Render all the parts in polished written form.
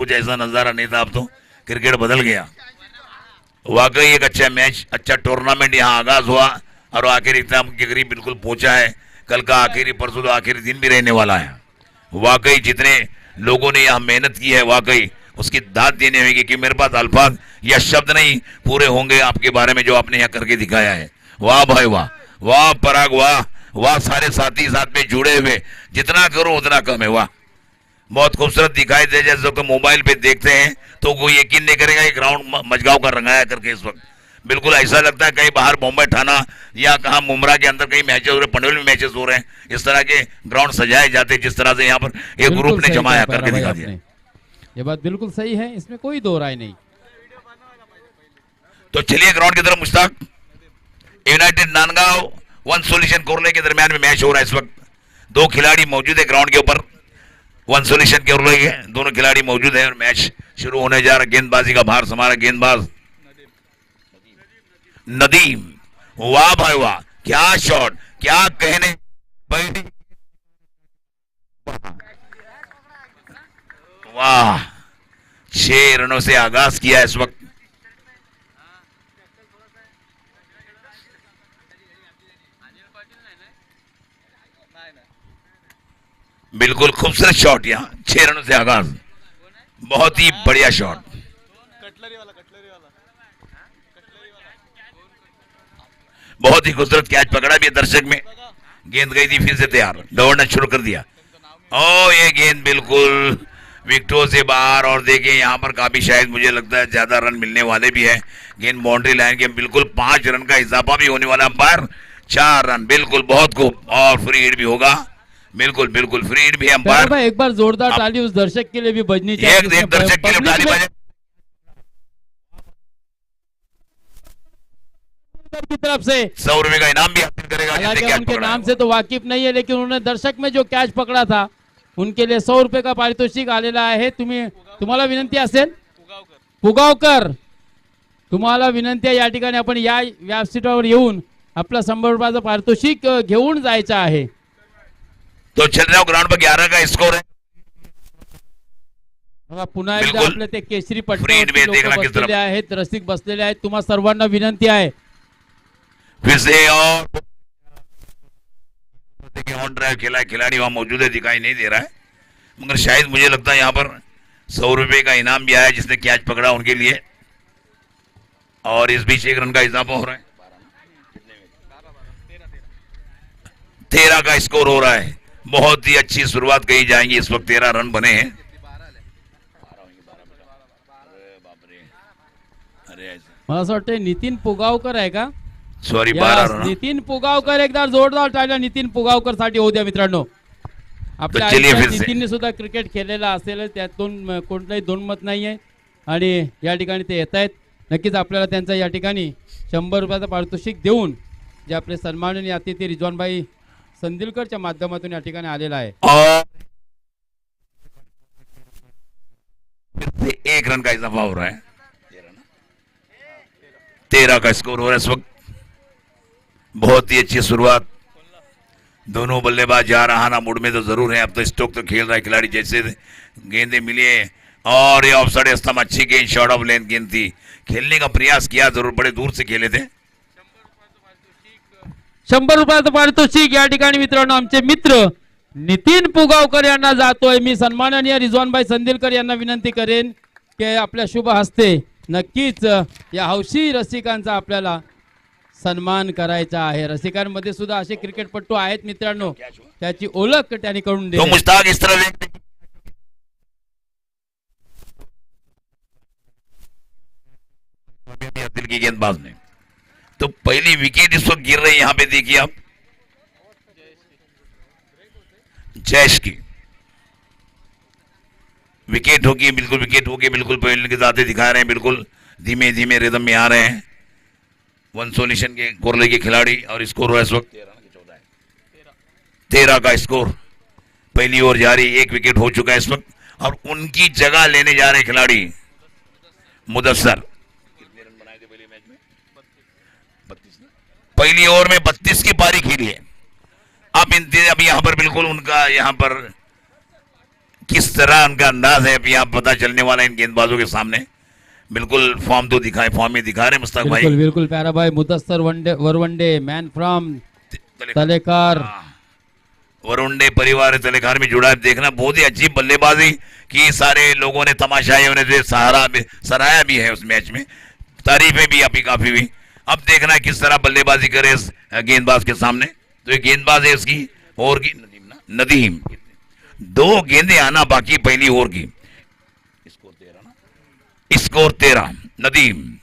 कुछ ऐसा नजारा नहीं था, अब तो क्रिकेट बदल गया। वाकई एक अच्छा मैच, अच्छा टूर्नामेंट यहाँ आगाज हुआ और आखिर इख्तिताम के करीब बिल्कुल पहुंचा है। कल का आखिरी, परसों तो आखिरी दिन भी रहने वाला है। वाकई जितने लोगों ने यहाँ मेहनत की है, वाकई उसकी दाद देने होगी कि मेरे पास अल्फाज या शब्द नहीं पूरे होंगे आपके बारे में जो आपने यहाँ करके दिखाया है। वाह भाई वाह, वाह पराग, वाह वाह, सारे साथी साथ में जुड़े हुए, जितना करो उतना कम है। वाह, बहुत खूबसूरत दिखाई दे, जैसे कि मोबाइल पे देखते हैं तो कोई यकीन नहीं करेगा ये ग्राउंड मजगांव का रंगाया करके इस वक्त बिल्कुल ऐसा लगता है कहीं बाहर बॉम्बे ठाना या कहाँ मुमरा के अंदर कहीं मैचेस हो रहे, पनवेल में मैचेस हो रहे हैं। इस तरह के ग्राउंड सजाए जाते जिस तरह से यहाँ पर एक ग्रुप ने जमाया करके दिखा दिया। ये बात बिल्कुल सही है, इसमें कोई दो राय नहीं। तो चलिए ग्राउंड की तरफ Mushtaq. United Nandgaon one solution कोरले के दरमियान में मैच हो रहा है इस वक्त। दो खिलाड़ी मौजूद है ग्राउंड के ऊपर, वन सॉल्यूशन के कोरले के दोनों खिलाड़ी मौजूद है और मैच शुरू होने जा रहा है। गेंदबाजी का भार संभाला गेंदबाज नदीम। वाह भाई वाह, क्या शॉट, क्या कहने। वाह, 6 रनों से आगाज किया इस वक्त। बिल्कुल खूबसूरत शॉट, यहाँ 6 रनों से आगाज, बहुत ही बढ़िया शॉट। बहुत ही खूबसूरत कैच पकड़ा भी दर्शक में, गेंद गई थी फिर से तैयार, दौड़ना शुरू कर दिया। ओ ये गेंद बिल्कुल विकेटों से बाहर, और देखिए यहाँ पर काफी शायद मुझे लगता है ज्यादा रन मिलने वाले भी है। गेंद बाउंड्री लाइन के बिल्कुल 5 रन का इजाफा भी होने वाला, अंपायर 4 रन, बिल्कुल बहुत खूब, और फ्री हिट भी होगा, बिल्कुल बिल्कुल फ्री हिट भी है अंपायर। एक बार जोरदार ताली उस दर्शक के लिए भी बजनी चाहिए, एक दर्शक के लिए ताली बजे की तरफ से। 100 रुपए का इनाम भी हासिल करेगा। हालांकि उनके नाम से तो वाकिफ नहीं है, लेकिन उन्होंने दर्शक में जो कैच पकड़ा था उनके लिए 100 रुपये का पारितोषिक आलेला आहे। तुम्हाला विनंती असेल, पुगावकर तुम्हाला विनंती आहे, या ठिकाणी आपण या व्यासपीठावर येऊन आपला 100 रुपयाचं पारितोषिक घेऊन जायचं आहे। तो चल रहा ग्राउंड पर 11 का स्कोर है। पुन्हा एकदा आपले ते केसरी पट्ट्यावरती लोक बसलेले आहेत, रसिक बसलेले आहेत, तुम्हा सर्वांना विनंती आहे फिर से, और देखिए ऑन ड्राइव खेला, खिलाड़ी वहां मौजूद है, दिखाई नहीं दे रहा है, मगर शायद मुझे लगता है यहाँ पर 100 रुपए का इनाम भी आया जिसने कैच पकड़ा उनके लिए, और इस बीच 1 रन का इजाफा हो रहा है। 13 का स्कोर हो रहा है। बहुत ही अच्छी शुरुआत कही जाएंगी, इस वक्त 13 रन बने हैं। मला असं वाटतं नितीन पुगावकर आहे का? Sorry 12 run. नितीन पुगावकर, एकदा जोरदार टाळ्या नितीन पुगावकर साठी होऊ द्या मित्रांनो। आपल्या नितीनने सुद्धा क्रिकेट खेळलेला असेल, त्यातून कोणताही दोनमत नाहीये, आणि या ठिकाणी ते येत आहेत। नक्कीच आपल्याला त्यांचा या ठिकाणी 100 रुपयाचा पारितोषिक देऊन जे आपले सन्माननीय अतिथी रिजवानभाई संदिलकरच्या माध्यमातून या ठिकाणी आलेला आहे। 1 रन का इजाफा हो रहा है, 13 का स्कोर हो रहा है इस वक्त। बहुत ही अच्छी शुरुआत, दोनों बल्लेबाज जा रहा मूड में तो जरूर है। अब तो स्टोक तो खेल रहा है खिलाड़ी, जैसे गेंदें मिली है, और ये ऑफसाइड स्तंभ, अच्छी गेंद, शॉर्ट ऑफ लेंथ गेंद थी, खेलने का प्रयास किया, जरूर बड़े दूर से खेले थे। 100 रुपयाचं पारितोषिक या ठिकाणी मित्रांनो आमचे मित्र नितीन पुगावकर यांना जातोय। मी सन्माननीय रिजवानभाई संदिलकर यांना विनंती करेन की आपल्या शुभ हस्ते नक्कीच या हौशी रसिकांचा आपल्याला सन्मान करायचा आहे। रसिकांमध्ये सुद्धा असे क्रिकेटपटू आहेत मित्रांनो, त्याची ओळख त्यांनी करून दिली। मुश्ताक इस तरह दिल की गेंदबाज ने तो पहली विकेट इस वक्त गिर रही है, यहाँ पे देखिए आप जैश की विकेट होगी, बिल्कुल विकेट होगी, बिल्कुल पहले के साथ दिखा रहे हैं, बिल्कुल धीमे धीमे रिदम में आ रहे हैं वन सॉल्यूशन के कोरले के खिलाड़ी। और स्कोर हुआ इस वक्त 13 का स्कोर, पहली ओवर जारी, 1 विकेट हो चुका है इस वक्त, और उनकी जगह लेने जा रहे खिलाड़ी मुदस्सर। पहली ओवर में 32 की पारी खेली है। अब यहाँ पर बिल्कुल उनका यहाँ पर किस तरह उनका अंदाज है अभी आप पता चलने वाला है इन गेंदबाजों के सामने। बिल्कुल फॉर्म तो दिखाए, फॉर्म ही दिखा रहे मुश्ताक भाई। बिल्कुल बिल्कुल प्यारा भाई। मुदस्सर वरवंडे मैन फ्रॉम तलेकार, वरुणडे परिवार तलेखार में जुड़ा है। देखना बहुत ही अजीब बल्लेबाजी की, सारे लोगों ने तमाशाई उन्हें सराहा भी है उस मैच में, तारीफें भी अभी काफी हुई। अब देखना है किस तरह बल्लेबाजी करे इस गेंदबाज के सामने। तो ये गेंदबाज है इसकी ओवर की नदीम, 2 गेंदें आना बाकी पहली ओवर की। स्कोर 13 नदीम।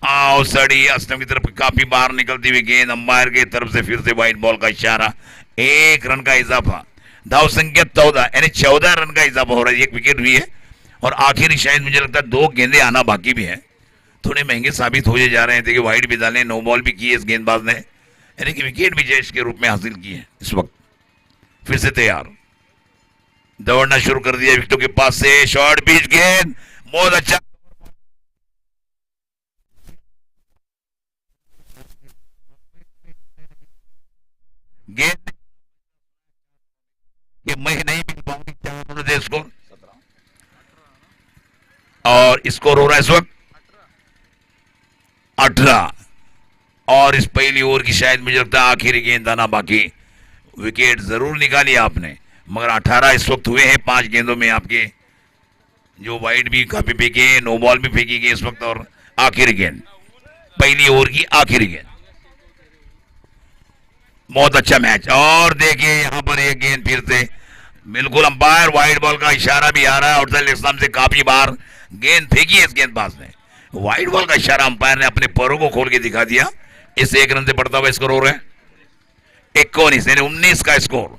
आओ सड़ी अस्टम की तरफ काफी बाहर निकलती हुई गेंद, अंपायर की तरफ से फिर से व्हाइट बॉल का इशारा। 1 रन का इजाफा, धाव संख्या 14 यानी 14 रन का इजाफा हो रहा है। 1 विकेट हुई है और आखिरी शायद मुझे लगता है 2 गेंदें आना बाकी भी है। थोड़े महंगे साबित हो जा रहे हैं। देखिए वाइड भी डाले, नो बॉल भी की है इस गेंदबाज ने, यानी कि विकेट भी जयेश के रूप में हासिल की है। इस वक्त फिर से तैयार, दौड़ना शुरू कर दिया विकेटों के पास से। शॉर्ट पिच गेंद, बहुत अच्छा गेंद, ये मैं नहीं मिल पाऊंगी। क्या उन्होंने स्कोर और स्कोर हो रहा है इस वक्त 18। और इस पहली ओवर की शायद मुझे लगता है आखिरी गेंद आना बाकी। विकेट जरूर निकाली आपने, मगर 18 इस वक्त हुए हैं 5 गेंदों में आपके, जो वाइड भी काफी फेंके, नो बॉल भी फेंकी गई इस वक्त। और आखिरी गेंद, पहली ओवर की आखिरी गेंद। बहुत अच्छा मैच। और देखिए यहां पर एक गेंद फिर से बिल्कुल अंपायर वाइड बॉल का इशारा भी आ रहा है। आउटसाइड इस्लाम से काफी बार गेंद फेंकी है इस गेंदबाज ने। वाइड बॉल का इशारा अंपायर ने अपने पैरों को खोल के दिखा दिया। इस 1 रन से बढ़ता हुआ स्कोर हो रहा है 19 यानी 19 का स्कोर।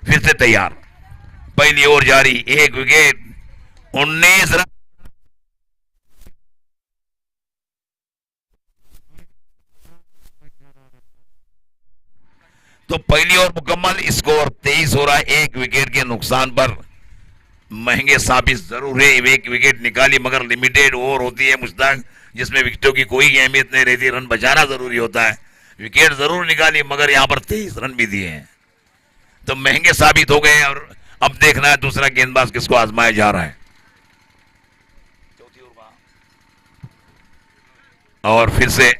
फिर से तैयार, पहली ओवर जारी, 1 विकेट, 19 रन। तो पहली ओवर मुकम्मल, स्कोर 23 हो रहा है। 1 विकेट के नुकसान पर महंगे साबित जरूर है। 1 विकेट निकाली मगर लिमिटेड ओवर होती है मुश्ताक, जिसमें विकेटों की कोई अहमियत नहीं रहती, रन बचाना जरूरी होता है। विकेट जरूर निकाली मगर यहां पर 23 रन भी दिए हैं, तो महंगे साबित हो गए। और अब देखना है दूसरा गेंदबाज किसको आजमाया जा रहा है। और फिर से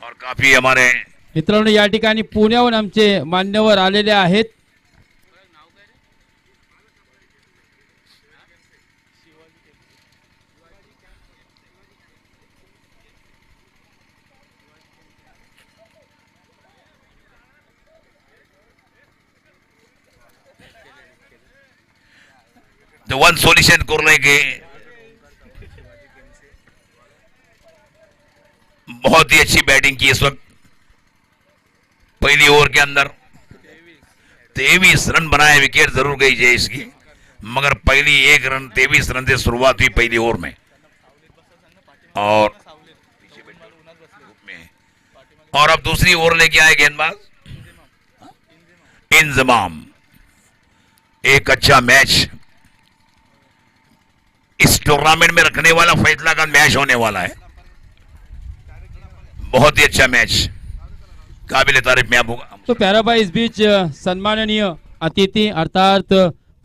और काफी हमारे मित्रांनो या ठिकाणी पुण्याहून आमचे मान्यवर आलेले आहेत। जो वन सॉल्यूशन करने के बहुत ही अच्छी बैटिंग की इस वक्त। पहली ओवर के अंदर 23 रन बनाए, विकेट जरूर गई जयेश की, मगर पहली 1 रन 23 रन से शुरुआत हुई पहली ओवर में। और अब दूसरी ओवर लेके आए गेंदबाज इंजमाम। एक अच्छा मैच इस टूर्नामेंट में रखने वाला फैसला का मैच होने वाला है। बहुत ही अच्छा मैच, काबिल तारीफ में होगा। तो प्यारा भाई इस बीच सम्माननीय अतिथि अर्थात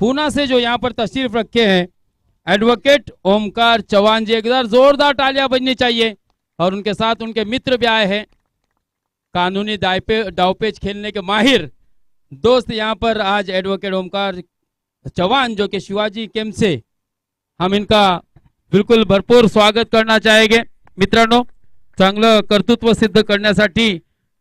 पूना से जो यहाँ पर तशरीफ रखे हैं एडवोकेट ओमकार चौहान जी, एक बार जोरदार तालियां बजनी चाहिए। और उनके साथ उनके मित्र भी आए हैं, कानूनी दावपेच खेलने के माहिर दोस्त यहाँ पर आज एडवोकेट ओमकार चौहान जो कि शिवाजी कैंप से, हम इनका बिल्कुल भरपूर स्वागत करना चाहेंगे। मित्रांनो चांगलं कर्तृत्व सिद्ध करण्यासाठी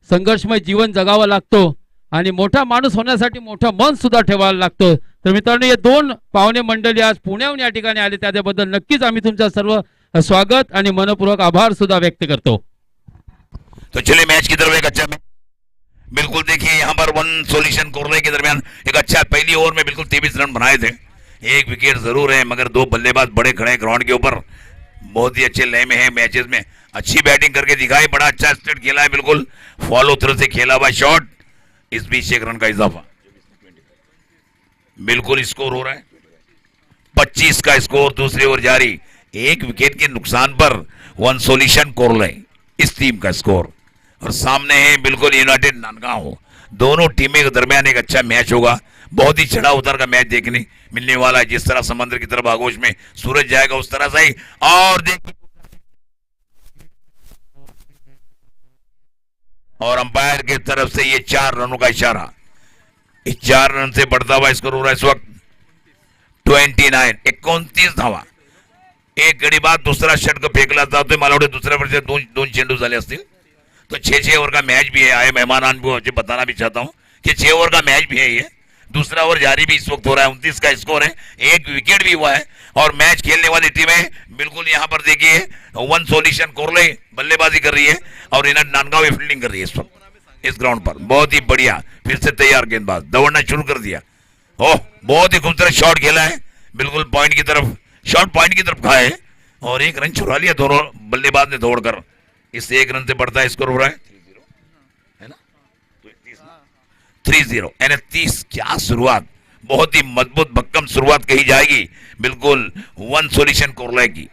संघर्षमय जीवन जगावं लागतो आणि मोठा माणूस होण्यासाठी मोठं मन सुद्धा ठेवायला लागतं। तर मित्रांनो हे 2 पाहुणे मंडळी आज पुण्याहून या ठिकाणी आले, त्याबद्दल नक्कीच आम्ही तुमचा सर्व स्वागत आणि मनपूर्वक आभार सुद्धा व्यक्त करतो। तो चलिए मैच की तरफ, एक अच्छा मैच बिल्कुल देखिए यहाँ पर वन सॉल्यूशन कोरले के दरमियान एक अच्छा, पहली ओवर में बिल्कुल 23 रन बनाए थे। 1 विकेट जरूर है मगर 2 बल्लेबाज बड़े खड़े हैं ग्राउंड के ऊपर, बहुत ही अच्छे लय में है। मैचेस में अच्छी बैटिंग करके दिखाई, बड़ा अच्छा स्टेट खेला है, बिल्कुल फॉलो थ्रू से खेला हुआ शॉट। इस बीच 1 रन का इजाफा, बिल्कुल स्कोर हो रहा है 25 का स्कोर। दूसरी ओवर जारी, 1 विकेट के नुकसान पर वन सॉल्यूशन कोरले इस टीम का स्कोर। और सामने है बिल्कुल यूनाइटेड नांदगांव। दोनों टीमें के दरमियान एक अच्छा मैच होगा, बहुत ही चढ़ा उतार का मैच देखने मिलने वाला है। जिस तरह समंदर की तरफ आगोश में सूरज जाएगा उस तरह से ही। और देखिए और अंपायर की तरफ से ये 4 रनों का इशारा, इस 4 रन से बढ़ता हुआ स्कोर हो रहा है इस वक्त 29 धावा। एक घडी बाद दुसरा षटक फेकला जातोय, मला वाटतं दुसऱ्या वर्षी दोन चेंडू झाले असतील। तो 6 ओवर का मैच भी है। आए मेहमान मुझे बताना भी चाहता हूँ कि 6 ओवर का मैच भी है ये। दूसरा ओवर जारी भी इस वक्त हो रहा है। 29 का स्कोर है, एक विकेट भी हुआ है और मैच खेलने वाली टीमें बिल्कुल यहाँ पर देखिए वन सॉल्यूशन कोरले बल्लेबाजी कर रही है और इन्हें नांदगांव फील्डिंग कर रही है इस वक्त इस ग्राउंड पर। बहुत ही बढ़िया, फिर से तैयार गेंदबाज दौड़ना शुरू कर दिया। ओह, बहुत ही खूबसूरत शॉट खेला है, बिल्कुल पॉइंट की तरफ, शॉट पॉइंट की तरफ खाए और एक रन छुड़ा लिया दोनों बल्लेबाज ने दौड़कर। इससे 1 रन से बढ़ता है स्कोर हो रहा है 30 यानी 30। क्या शुरुआत, बहुत ही मजबूत भक्कम शुरुआत कही जाएगी बिल्कुल वन सॉल्यूशन कोरले की।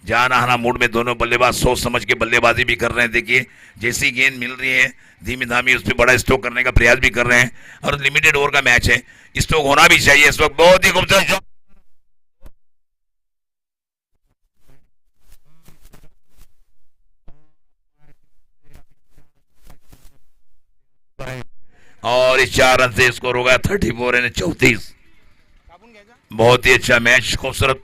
जाना आना मूड में दोनों बल्लेबाज सोच समझ के बल्लेबाजी भी कर रहे हैं। देखिए जैसी गेंद मिल रही है धीमी धामी उस पर बड़ा स्ट्रोक करने का प्रयास भी कर रहे हैं और लिमिटेड ओवर का मैच है, स्ट्रोक होना भी चाहिए इस वक्त। बहुत ही खूबसूरत और इस 4 रन से स्कोर होगा 34 यानी 34। बहुत ही अच्छा मैच, खूबसूरत,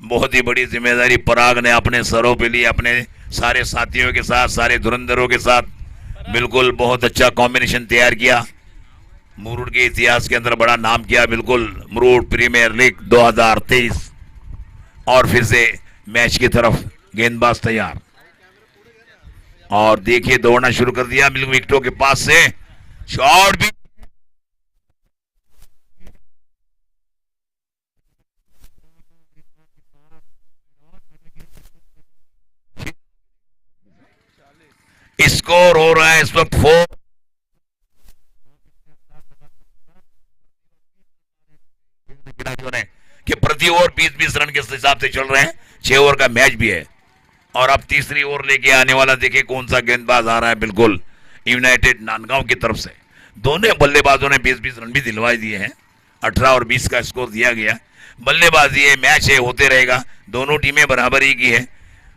बहुत ही बड़ी जिम्मेदारी पराग ने अपने सरों पे ली, अपने सारे साथियों के साथ, सारे धुरंधरों के साथ बिल्कुल बहुत अच्छा कॉम्बिनेशन तैयार किया। मुरुड के इतिहास के अंदर बड़ा नाम किया बिल्कुल मुरुड प्रीमियर लीग 2023। और फिर से मैच की तरफ गेंदबाज तैयार और देखिए दौड़ना शुरू कर दिया बिल्कुल विकेटों के पास से। शॉट भी स्कोर हो रहा है इस वक्त 4। कि प्रति ओवर 20-20 रन के हिसाब से चल रहे हैं। 6 ओवर का मैच भी है और अब तीसरी ओवर लेके आने वाला देखिए कौन सा गेंदबाज आ रहा है बिल्कुल यूनाइटेड नांदगांव की तरफ से। दोनों बल्लेबाजों ने 20-20 रन भी दिलवाई दिए हैं। 18 और 20 का स्कोर दिया गया। बल्लेबाजी है, मैच है, होते रहेगा। दोनों टीमें बराबरी की है।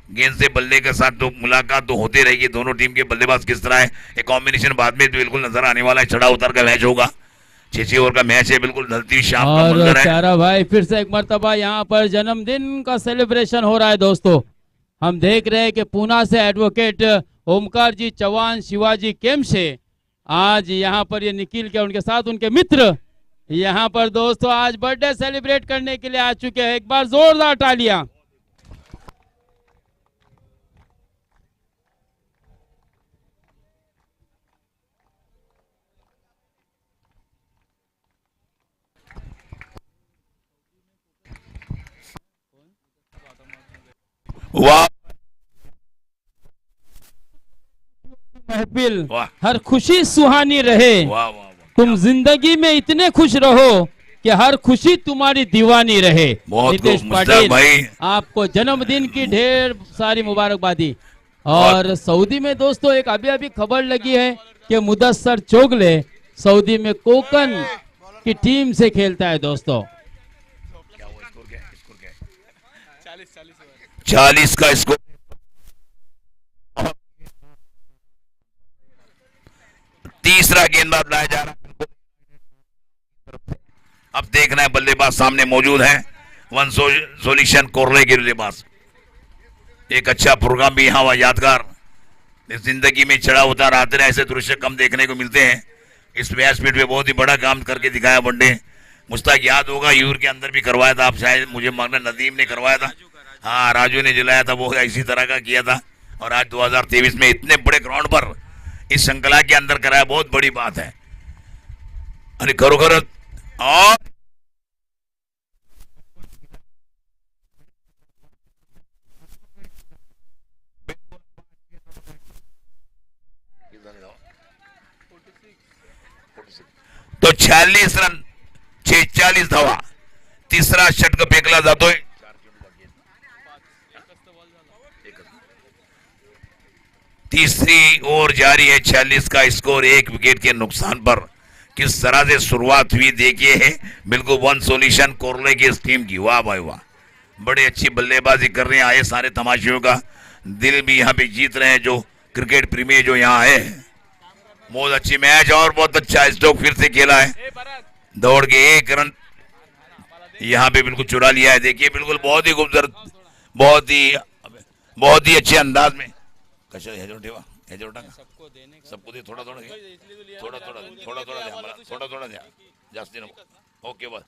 गेंद से बल्ले के साथ तो मुलाकात तो होती रहेगी। दोनों टीम के बल्लेबाज किस तरह है एक कॉम्बिनेशन बाद में बिल्कुल नजर आने वाला है। चढ़ा उतार का मैच होगा। 6 ओवर का मैच है, बिल्कुल ढलती हुई शाम का और मंजर है। प्यारा भाई फिर से एक मर्तबा यहाँ पर जन्मदिन का सेलिब्रेशन हो रहा है दोस्तों। हम देख रहे हैं कि पूना से एडवोकेट ओमकार जी चौहान शिवाजी कैंप से आज यहाँ पर ये निखिल के उनके साथ उनके मित्र यहाँ पर दोस्तों आज बर्थडे सेलिब्रेट करने के लिए आ चुके हैं। एक बार जोरदार तालियां। वाह महफिल वाह हर खुशी सुहानी रहे। वाह वाह वाह। तुम जिंदगी में इतने खुश रहो कि हर खुशी तुम्हारी दीवानी रहे। बहुत नितेश खूब मुश्ताक पाटिल भाई। आपको जन्मदिन की ढेर सारी मुबारकबादी। और सऊदी में दोस्तों एक अभी अभी खबर लगी है कि मुदस्सर चोगले सऊदी में कोकन की टीम से खेलता है दोस्तों। 40 का स्कोर। तीसरा गेंदबाज लाया जा रहा है। अब देखना है बल्लेबाज सामने मौजूद है वन सॉल्यूशन कोरले के बल्लेबाज। एक अच्छा प्रोग्राम भी यहाँ हुआ यादगार। जिंदगी में चढ़ा उतार आते रहे, ऐसे दृश्य कम देखने को मिलते हैं। इस व्यासपीठ पे बहुत ही बड़ा काम करके दिखाया वनडे। मुश्ताक याद होगा यूर के अंदर भी करवाया था, आप शायद मुझे मांगना नदीम ने करवाया था। हाँ राजू ने जिलाया था, वो इसी तरह का किया था। और आज 2023 में इतने बड़े ग्राउंड पर इस श्रृंखला के अंदर कराया, बहुत बड़ी बात है। अरे खरोखर और तो 46 रन 46 धावा। तिसरा षटक फेकला जातोय। तीसरी ओवर जारी है। 46 का स्कोर, एक विकेट के नुकसान पर किस तरह से शुरुआत हुई देखिए, बिल्कुल वन सॉल्यूशन कोरले की इस टीम की। वाह भाई वाह, बड़ी अच्छी बल्लेबाजी कर रहे हैं, आए सारे तमाशियों का दिल भी यहाँ पे जीत रहे हैं जो क्रिकेट प्रेमी जो यहाँ है। बहुत अच्छी मैच और बहुत अच्छा स्ट्रोक फिर से खेला है, दौड़ के 1 रन यहाँ पे बिल्कुल चुरा लिया है। देखिए बिल्कुल बहुत ही खूबसूरत, बहुत ही अच्छे अंदाज में। सबको दे, थोड़ा थोड़ा थोड़ा थोड़ा थोड़ा थोड़ा थोड़ा थोड़ा जास्ती नको। ओके बस।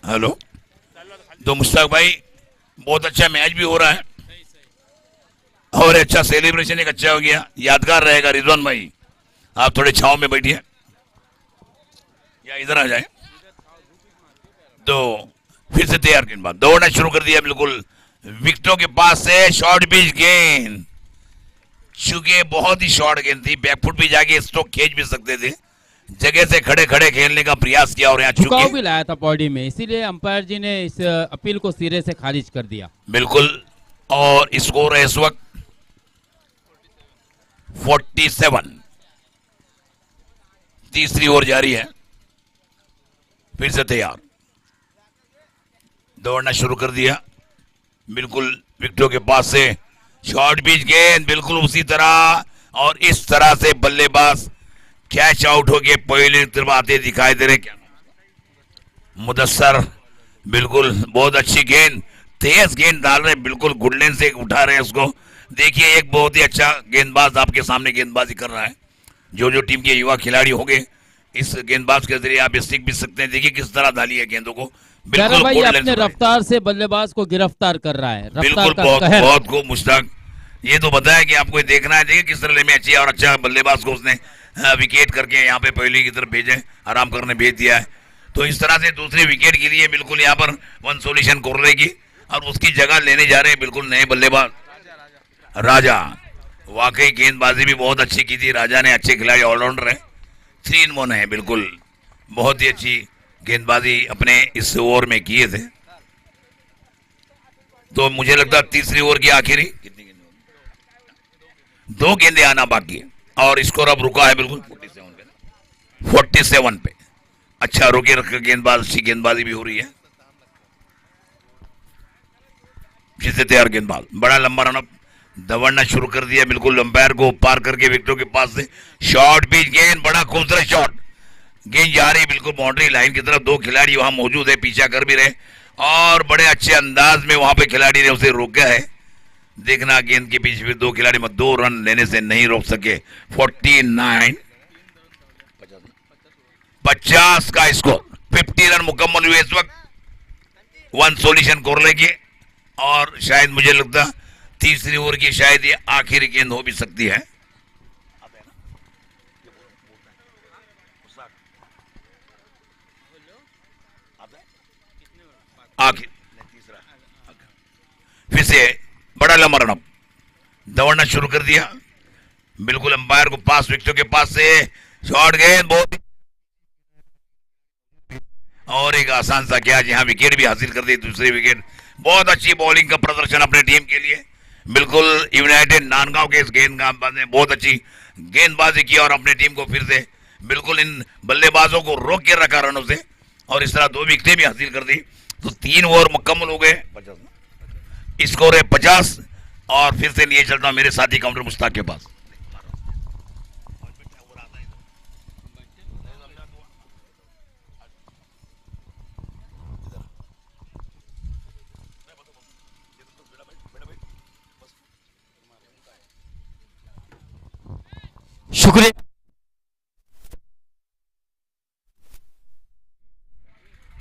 हेलो, तो मुश्ताक भाई बहुत अच्छा मैच भी हो रहा है और अच्छा सेलिब्रेशन एक अच्छा हो गया, यादगार रहेगा। रिजवान भाई आप थोड़े छाव में बैठिए या इधर आ जाए। तो फिर से तैयार गेंदबाज दौड़ना शुरू कर दिया, बिल्कुल विकेटों के पास से शॉर्ट पिच गेंद, चूंकि बहुत ही शॉर्ट गेंद थी, बैकफुट भी जाके स्ट्रोक खींच भी सकते थे, जगह से खड़े खड़े खेलने का प्रयास किया और यहाँ झुकाव भी लाया था बॉडी में, इसीलिए अंपायर जी ने इस अपील को सिरे से खारिज कर दिया। बिल्कुल, और स्कोर है इस वक्त 47। तीसरी ओवर जारी है, फिर से तैयार, दौड़ना शुरू कर दिया, बिल्कुल विकेटों के पास से शॉर्ट पिच गेंद, बिल्कुल उसी तरह और इस तरह से बल्लेबाज कैच आउट हो गए। पहले तरफ आते दिखाई दे रहे, क्या मुदस्सर, बिल्कुल बहुत अच्छी गेंद, तेज गेंद डाल रहे, बिल्कुल गुड लेन से उठा रहे हैं उसको। देखिए एक बहुत ही अच्छा गेंदबाज आपके सामने गेंदबाजी कर रहा है। जो टीम के युवा खिलाड़ी होंगे इस गेंदबाज के जरिए आप सीख भी सकते हैं। देखिए किस तरह डाली है गेंदों को, बिल्कुल भाई अपने रफ्तार से बल्लेबाज को गिरफ्तार कर रहा है। बिल्कुल बहुत खूब मुश्ताक, ये तो बताया कि आपको देखना है। देखिए किस तरह में अच्छी और अच्छा बल्लेबाज को उसने विकेट करके यहाँ पे पहले की तरफ भेजे, आराम करने भेज दिया है। तो इस तरह से दूसरे विकेट के लिए बिल्कुल यहाँ पर वन सॉल्यूशन कोरले की, और उसकी जगह लेने जा रहे हैं बिल्कुल नए बल्लेबाज राजा। वाकई गेंदबाजी भी बहुत अच्छी की थी राजा ने, अच्छे खिलाड़ी, ऑलराउंडर है, 3 in 1 है, बिल्कुल बहुत ही अच्छी गेंदबाजी अपने इस ओवर में किए थे। तो मुझे लगता है तीसरी ओवर की आखिरी 2 गेंदे आना बाकी है और स्कोर अब रुका है बिल्कुल 47 पे। अच्छा रोके रख गेंदबाज, अच्छी गेंदबाजी भी हो रही है। फिर से तैयार गेंदबाज, बड़ा लंबा रनअप, दौड़ना शुरू कर दिया, बिल्कुल अंपायर को पार करके विकेटों के पास से शॉर्ट पिच गेंद, बड़ा खूबसूरत शॉट, गेंद जा रही बिल्कुल बाउंड्री लाइन की तरफ। 2 खिलाड़ी वहां मौजूद है, पीछा कर भी रहे और बड़े अच्छे अंदाज में वहां पे खिलाड़ी ने उसे रोका है। देखना गेंद के पीछे 2 खिलाड़ी में 2 रन लेने से नहीं रोक सके। 50 का स्कोर, 50 रन मुकम्मल हुए इस वक्त वन सॉल्यूशन कोरले की, और शायद मुझे लगता तीसरी ओवर की शायद ये आखिरी गेंद हो भी सकती है। आखिर फिर से बड़ा लंबा रनअप, दौड़ना शुरू कर दिया, बिल्कुल अंपायर को पास, विकेटों के पास से शॉर्ट गेंद, बहुत और एक आसान सा क्या, जहां विकेट भी हासिल कर दी, दूसरी विकेट। बहुत अच्छी बॉलिंग का प्रदर्शन अपने टीम के लिए, बिल्कुल यूनाइटेड नांदगांव के इस गेंदबाज ने बहुत अच्छी गेंदबाजी की और अपने टीम को फिर से बिल्कुल इन बल्लेबाजों को रोक के रखा रनों से, और इस तरह 2 विकेटें भी हासिल कर दी। तो 3 ओवर मुकम्मल हो गए, स्कोर है 50। और फिर से लिए चलता हूं मेरे साथी काउंटर मुश्ताक के पास। शुक्रिया।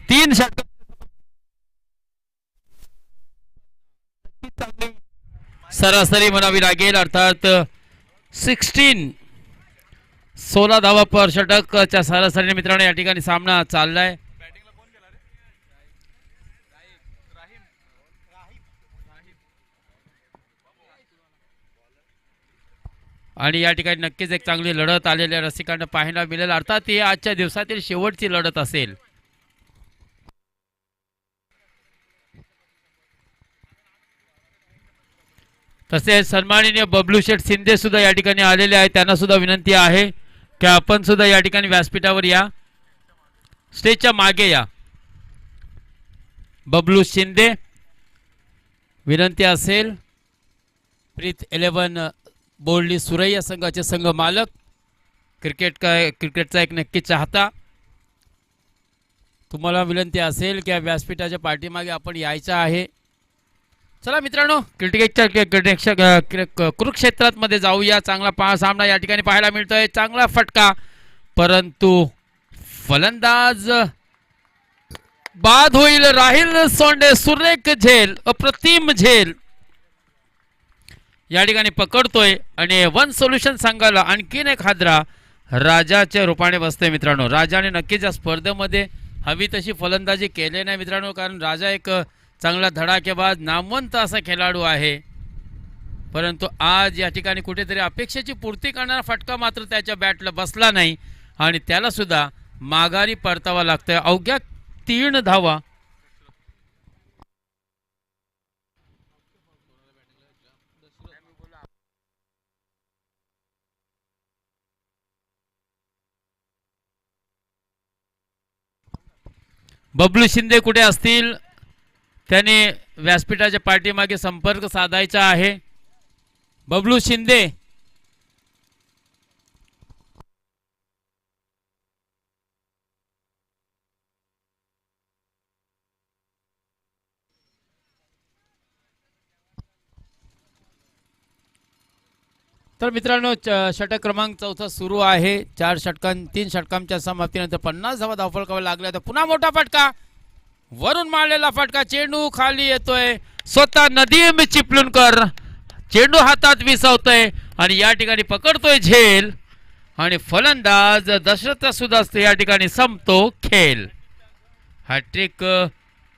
तीन षटक सरासरी म्हणावी लागेल, अर्थात 16 धावा पर षटकच्या सरासरीने मित्रांनो या ठिकाणी सामना चाललाय। आणि या ठिकाणी नक्कीच एक चांगली लढत आलेल्या रसिकांना पाहायला मिळेल. अर्थात ही आजच्या दिवसातील शेवटची लढत असेल. तसेच सन्माननीय बबलू शेठ शिंदे सुद्धा या ठिकाणी आलेले आहेत. त्यांना सुद्धा विनंती आहे की आपण सुद्धा या ठिकाणी व्यासपीठावर या, स्टेजच्या मागे या. बबलू शिंदे विनंती असेल. प्रीत 11 बोर्डली सुरैया संघाचे संघ मालक, क्रिकेटचा एक नक्की चाहता, तुम्हाला विनंती असेल की व्यासपीठाच्या पाठीमागे आपण यायचं आहे. चला मित्रांनो, कुरुक्षेत्रात मध्ये जाऊया. चांगला सामना या ठिकाणी पाहायला मिळतोय. चांगला फटका, परंतु फलंदाज बाद होईल. राहिल सोंडे सुरेख झेल, अप्रतिम झेल या ठिकाणी पकडतोय आणि वन सोल्युशन संघाला आणखीन एक हादरा राजाच्या रूपाने बसतोय. मित्रांनो, राजाने नक्कीच या स्पर्धेमध्ये हवी तशी फलंदाजी केली नाही मित्रांनो, कारण राजा एक चांगला धडाकेबाज नामवंत असा खेळाडू आहे. परंतु आज या ठिकाणी कुठेतरी अपेक्षेची पूर्ती करणारा फटका मात्र त्याच्या बॅटला बसला नाही आणि त्याला सुद्धा माघारी परतावा लागतोय. अवघ्या 3 धावा. बबलू शिंदे कुठे असतील, त्याने व्यासपीठाच्या पाठीमागे संपर्क साधायचा आहे. बबलू शिंदे, तर मित्रांनो षटक क्रमांक 4 सुरू आहे. 3 षटकांच्या समाप्तीनंतर 50 धावा धावफलकावर लागल्या. तर पुन्हा मोठा फटका, वरून मारलेला फटका, चेंडू खाली येतोय. स्वतः नदीम चिपळूणकर चेंडू हातात विसवतोय आणि या ठिकाणी पकडतोय झेल आणि फलंदाज दशरथ सुद्धा या ठिकाणी संपतो खेळ. हॅट्रिक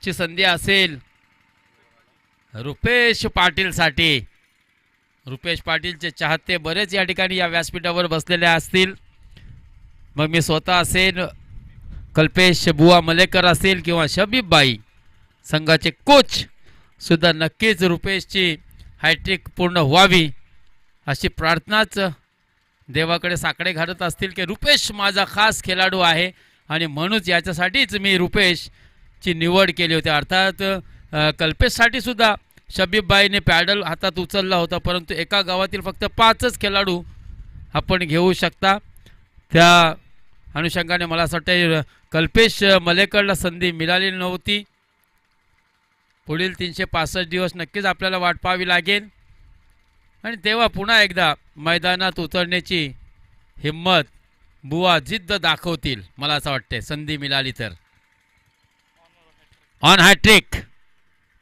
ची संधी असेल रुपेश पाटील साठी. रुपेश पाटीलचे चाहते बरेच या ठिकाणी या व्यासपीठावर बसलेले असतील. मग मी स्वतः असेल, कल्पेश बुवा मलेकर असेल किंवा शबीबबाई संघाचे कोच सुद्धा नक्कीच रुपेशची हॅट्रिक पूर्ण व्हावी अशी प्रार्थनाच देवाकडे साकडे घालत असतील की रुपेश माझा खास खेळाडू आहे आणि म्हणूनच याच्यासाठीच मी रुपेशची निवड केली होती. अर्थात कल्पेशसाठी सुद्धा शबीबबाईने पॅडल हातात उचलला होता, परंतु एका गावातील फक्त 5च खेळाडू आपण घेऊ शकता. त्या अनुषंगाने मला असं वाटतं कल्पेश मलेकरला संधी मिळाली नव्हती. पुढील 365 दिवस नक्कीच आपल्याला वाट पाहावी लागेल आणि तेव्हा पुन्हा एकदा मैदानात उतरण्याची हिम्मत बुवा जिद्द दाखवतील मला असं वाटते, संधी मिळाली तर. ऑन हॅट्रिक,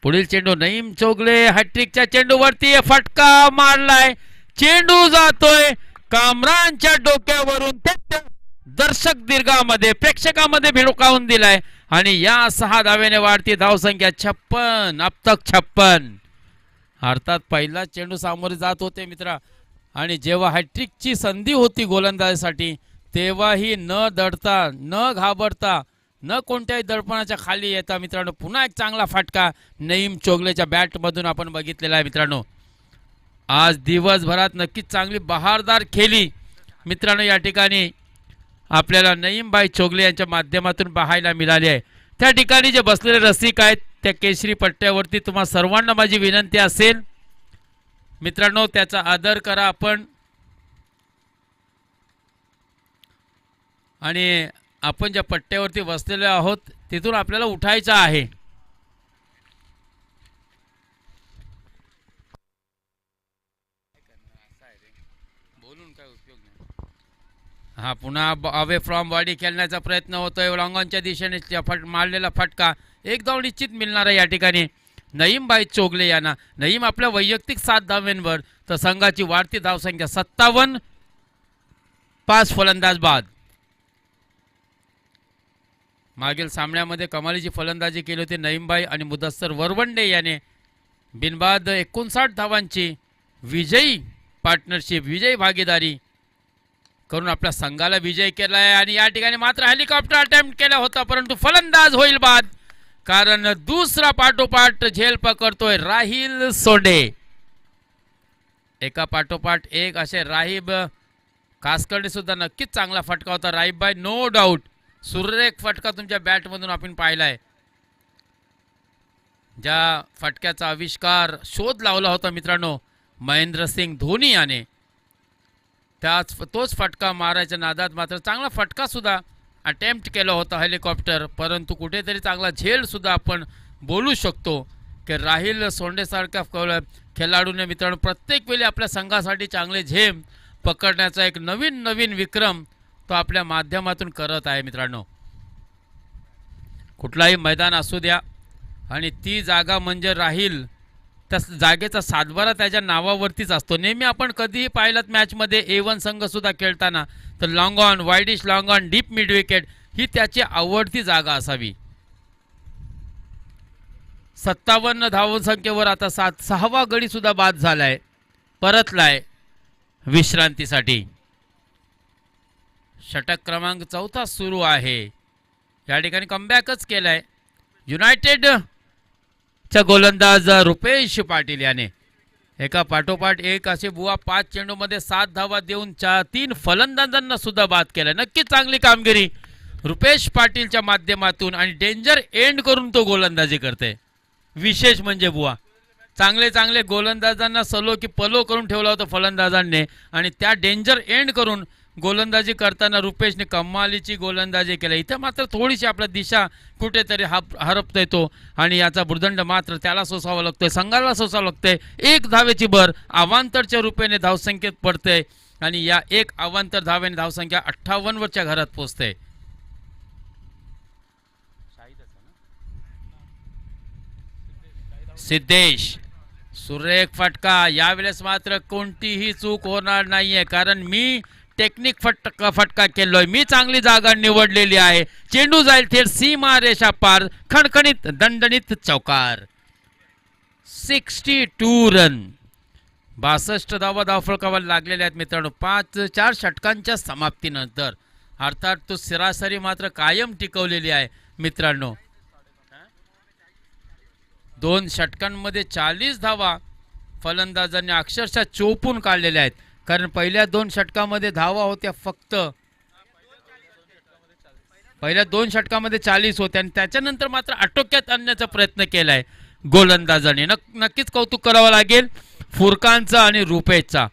पुढील चेंडू नईम चोगले हॅट्रिकच्या चेंडूवरती फटका मारलाय. चेंडू जातोय कामरानच्या डोक्यावरून, दर्शक दीर्घामध्ये प्रेक्षकामध्ये भिडकावून दिलाय आणि या 6 धावेने वाढती धावसंख्या 56, अब तक 56. अर्थात पहिला चेंडू सामोरे जात होते मित्रा आणि जेव्हा हॅट्रिकची संधी होती गोलंदाजीसाठी तेव्हाही न दडता न घाबरता न कोणत्याही दडपणाच्या खाली येता मित्रांनो पुन्हा एक चांगला फटका नईम चोगलेच्या बॅटमधून आपण बघितलेला आहे. मित्रांनो आज दिवसभरात नक्कीच चांगली बहारदार खेळी मित्रांनो या ठिकाणी आपल्याला नईमबाई चोगले यांच्या माध्यमातून पाहायला मिळाले आहे. त्या ठिकाणी जे बसलेले रसिक आहेत त्या केशरी पट्ट्यावरती तुम्हा सर्वांना माझी विनंती असेल मित्रांनो त्याचा आदर करा आपण आणि आपण ज्या पट्ट्यावरती बसलेले आहोत तिथून आपल्याला उठायचं आहे. बोलून काय उपयोग नाही. हा पुन्हा अवे फ्रॉम बॉडी खेळण्याचा प्रयत्न होतोय. लॉंगॉनच्या दिशेने मारलेला फटका एक धाव निश्चित मिळणार आहे या ठिकाणी नईमबाई चोगले यांना. नईम आपल्या वैयक्तिक 7 धावांवर तर संघाची वाढती धावसंख्या 57, 5 फलंदाज बाद. मागील सामन्यामध्ये कमालीची फलंदाजी केली होती नईमबाई आणि मुदस्सर वरवंडे याने बिनबाद 59 धावांची विजयी पार्टनरशिप विजयी भागीदारी करून आपल्या संघाला विजय केलाय. आणि या ठिकाणी मात्र हेलिकॉप्टर अटेम्प्ट केला होता परंतु फलंदाज होईल बाद, कारण दुसरा पाठोपाठ झेल पकडतोय राहिल सोंडे. एका पाठोपाठ एक असे राहीब कासकडे सुद्धा नक्कीच चांगला फटका होता. राहीब बाय नो डाऊट सुरेख फटका तुमच्या बॅटमधून आपण पाहिलाय. ज्या फटक्याचा आविष्कार शोध लावला होता मित्रांनो महेंद्रसिंग धोनी याने, तोच फटका मारायच्या नादात मात्र चांगला फटका सुद्धा अटेम्प्ट केला होता हेलिकॉप्टर, परंतु कुठेतरी चांगला झेल सुद्धा आपण बोलू शकतो की राहिल सोंडेसारख्या खेळाडूने मित्रांनो प्रत्येक वेळी आपल्या संघासाठी चांगले झेल पकडण्याचा एक नवीन विक्रम तो आपल्या माध्यमातून करत आहे मित्रांनो. कुठलाही मैदान असू द्या आणि ती जागा म्हणजे राहील त्या जागेचा सातबारा त्याच्या नावावरतीच असतो. नेहमी आपण कधीही पाहिलं मॅचमध्ये A1 संघ सुद्धा खेळताना तर long on, wideish long on, deep mid wicket ही त्याची आवडती जागा असावी. 57 धावसंख्येवर आता 6वा गडी सुद्धा बाद झालाय, परतलाय विश्रांतीसाठी. षटक क्रमांक 4 सुरू आहे. या ठिकाणी कमबॅकच केलाय युनायटेड चा गोलंदाज रुपेश पाटील याने. एका पाठोपाठ एक असे बुवा 5 चेंडूमध्ये 7 धावा देऊन 3 फलंदाजांना सुद्धा बाद केलाय. नक्कीच चांगली कामगिरी रुपेश पाटीलच्या माध्यमातून आणि डेंजर एंड करून तो गोलंदाजी करते. विशेष म्हणजे बुवा चांगले गोलंदाजांना सलो की पलो करून ठेवला होता फलंदाजांनी आणि त्या डेंजर एंड करून गोलंदाजी करताना रुपेशने कमालीची गोलंदाजी केली. इथं मात्र थोडीशी आपला दिशा कुठेतरी हरपतोय तो आणि याचा भुर्दंड मात्र त्याला सोसावा लागतोय, संघाला सोसावं लागतंय. 1 धावेची भर अवांतरच्या रूपेने धावसंख्येत पडते आणि या 1 अवांतर धावेने धावसंख्या 58 वरच्या घरात पोहोचते. सिद्धेश सुरेख फटका. यावेळेस मात्र कोणतीही चूक होणार नाहीये कारण मी टेक्निक फटका केलोय, मी चांगली जागा निवडलेली आहे. चेंडू जाईल थेट सीमा रेषा पार, खणखणीत दणदणीत चौकार. 62 रन, 62 धावा धावफलकावर लागलेल्या आहेत मित्रांनो 4 षटकांच्या समाप्तीनंतर. अर्थात तो सरासरी मात्र कायम टिकवलेली आहे मित्रांनो. 2 षटकांमध्ये 40 धावा फलंदाजांनी अक्षरशः चोपून काढलेल्या आहेत, कारण पहिल्या 2 षटकामध्ये धावा होत्या फक्त, पहिल्या 2 षटकामध्ये 40 होत्या आणि त्याच्यानंतर मात्र आटोक्यात आणण्याचा प्रयत्न केलाय गोलंदाजाने. नक्कीच कौतुक करावं लागेल फुरकानचा आणि रुपेशचा.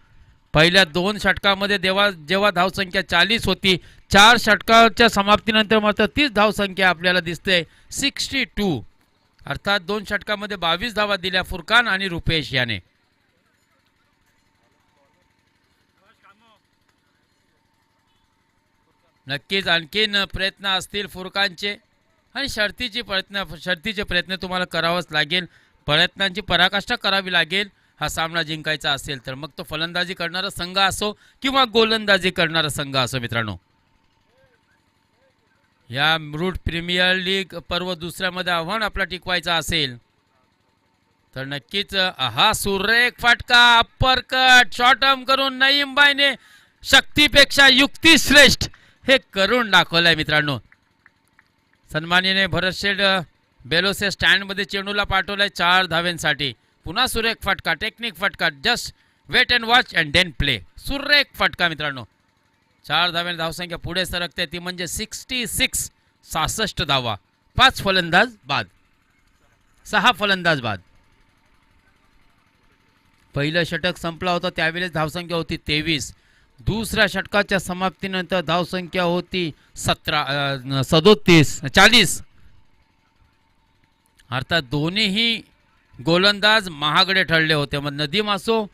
पहिल्या 2 षटकामध्ये जेव्हा धावसंख्या 40 होती, 4 षटकाच्या समाप्तीनंतर मात्र 30 धावसंख्या आपल्याला दिसते 62. अर्थात 2 षटकामध्ये 22 धावा दिल्या फुरकान आणि रुपेश याने. नक्कीच आणखीन प्रयत्न असतील फुरकानचे आणि शर्तीचे प्रयत्न तुम्हाला करावंच लागेल. प्रयत्नांची पराकाष्ठा करावी लागेल हा सामना जिंकायचा असेल तर. मग तो फलंदाजी करणारा संघ असो किंवा गोलंदाजी करणारा संघ असो मित्रांनो. या रूट प्रीमियर लीग पर्व दुसऱ्यामध्ये आव्हान आपला टिकवायचा असेल तर नक्कीच हा सुरेख फटका अप्परकट शॉर्ट आर्म करून नईम बाईने शक्तीपेक्षा युक्ती श्रेष्ठ हे करून दाखवलंय मित्रांनो. सन्माननीय भरत शेठ बेलोसे स्टँड मध्ये चेंडूला पाठवलाय 4 धाव्यांसाठी. पुन्हा सुरेख फटका, टेक्निक फटका, just wait and watch and then play. सुरेख फटका मित्रांनो. 4 धाव्याने धावसंख्या पुढे सरकते ती म्हणजे 66. 66 धावा, 5 फलंदाज बाद, 6 फलंदाज बाद. पहिलं षटक संपला होता त्यावेळेस धावसंख्या होती 23. दुसऱ्या षटकाच्या समाप्तीनंतर धावसंख्या होती 40. अर्थात दोन्हीही गोलंदाज महागडे ठरले होते. मग नदीम असो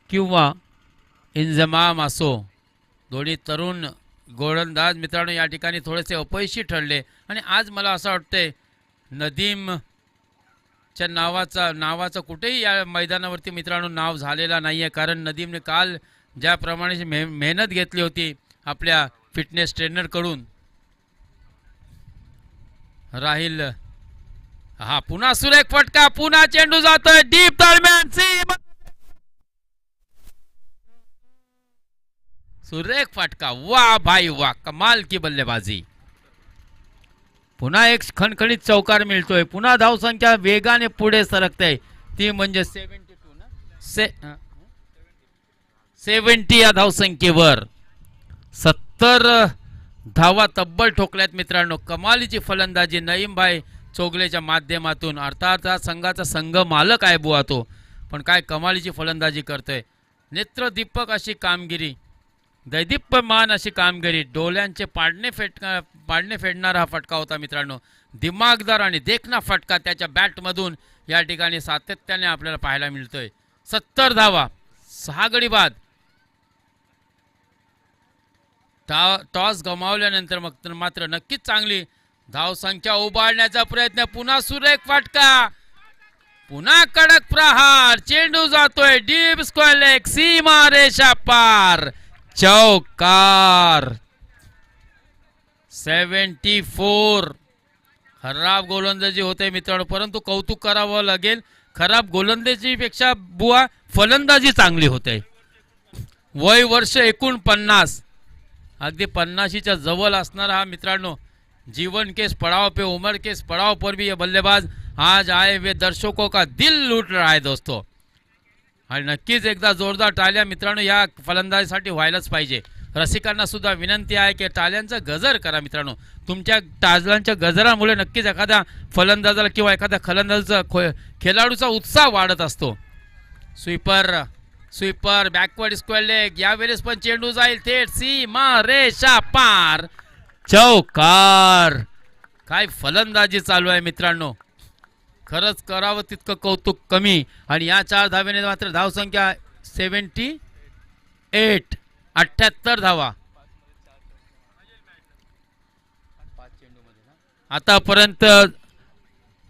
किंवा इंजमाम असो, दोन्ही तरुण गोलंदाज मित्रांनो या ठिकाणी थोडेसे अपयशी ठरले. आणि आज मला असं वाटतंय नदीमच्या नावाचं कुठेही या मैदानावरती मित्रांनो नाव झालेला नाही आहे, कारण नदीमने काल ज्याप्रमाणे मेहनत घेतली होती आपल्या फिटनेस ट्रेनरकडून. राहील हा पुन्हा सुरेख फटका, पुन्हा चेंडू जातोय डीप दरम्यान सुरेख फटका, वाह भाई वाह, कमाल की बल्लेबाजी. पुन्हा एक खणखणीत चौकार मिळतोय. पुन्हा धावसंख्या वेगाने पुढे सरकते, ती म्हणजे 72 ना, 70 या धावसंख्येवर 70 धावा तब्बल ठोकल्यात मित्रांनो. कमालीची फलंदाजी नईमभाई चोगलेच्या माध्यमातून. अर्थात हा संघाचा संघ मालक आहे बुवा तो, पण काय कमालीची फलंदाजी करतोय. नेत्रदीपक अशी कामगिरी, दैदिप्यमान अशी कामगिरी. डोळ्यांचे पाडणे फेडणारा हा फटका होता मित्रांनो. दिमागदार आणि देखना फटका त्याच्या बॅटमधून या ठिकाणी सातत्याने आपल्याला पाहायला मिळतोय. 70 धावा, 6 गडी बाद. टॉस गमावल्यानंतर मात्र नक्कीच चांगली धावसंख्या उभारण्याचा प्रयत्न. पुन्हा सुरेख फटका, पुन्हा कडक प्रहार. चेंडू जातोय डीप स्क्वेअर लेग, सीमा रेषा पार, चौकार. 74. खराब गोलंदाजी होते मित्रांनो, परंतु कौतुक करावं लागेल. खराब गोलंदाजीपेक्षा बुवा फलंदाजी चांगली होते. वय वर्ष 49, अगदी 50च्या जवळ असणारा हा मित्रांनो. जीवन केस पड़ाव पे, उम्र केस पड़ाव पर भी ये बल्लेबाज आज आए हुए दर्शकों का दिल लूट रहा है दोस्तों. आणि नक्कीच एकदा जोरदार टाळ्या मित्रांनो या फलंदाजीसाठी व्हायलाच पाहिजे. रसिकांना सुद्धा विनंती आहे की टाळ्यांचा गजर करा मित्रांनो. तुमच्या टाळ्यांच्या गजरामुळे नक्कीच एखाद्या फलंदाजाला किंवा एखाद्या खेळाडूचा उत्साह वाढत असतो. Sweeper backward square leg. यावेळेस पण चेंडू जाईल थेट सीमा रेषा पार, चौकार. काय फलंदाजी चालू आहे मित्रांनो, खरंच करावं तितकं कौतुक कमी. आणि या 4 धावेने मात्र धावसंख्या 78, 78 धावा. आतापर्यंत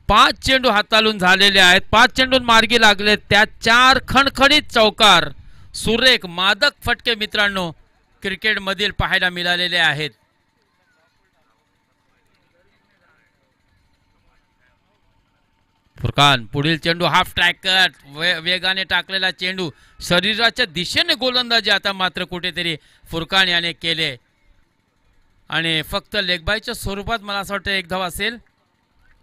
5 चेंडू हाताळून झालेले आहेत. 5 चेंडून मार्गी लागले, त्यात 4 खणखणीत चौकार, सुरेख मादक फटके मित्रांनो क्रिकेट मधील पाहायला मिळालेले आहेत. फुरकान पुढील चेंडू हाफ ट्रॅकर, वेगाने टाकलेला चेंडू, शरीराच्या दिशेने गोलंदाजी आता मात्र कुठेतरी फुरकान याने केले. आणि फक्त लेगबायच्या स्वरूपात मला असं वाटतं 1 धाव असेल.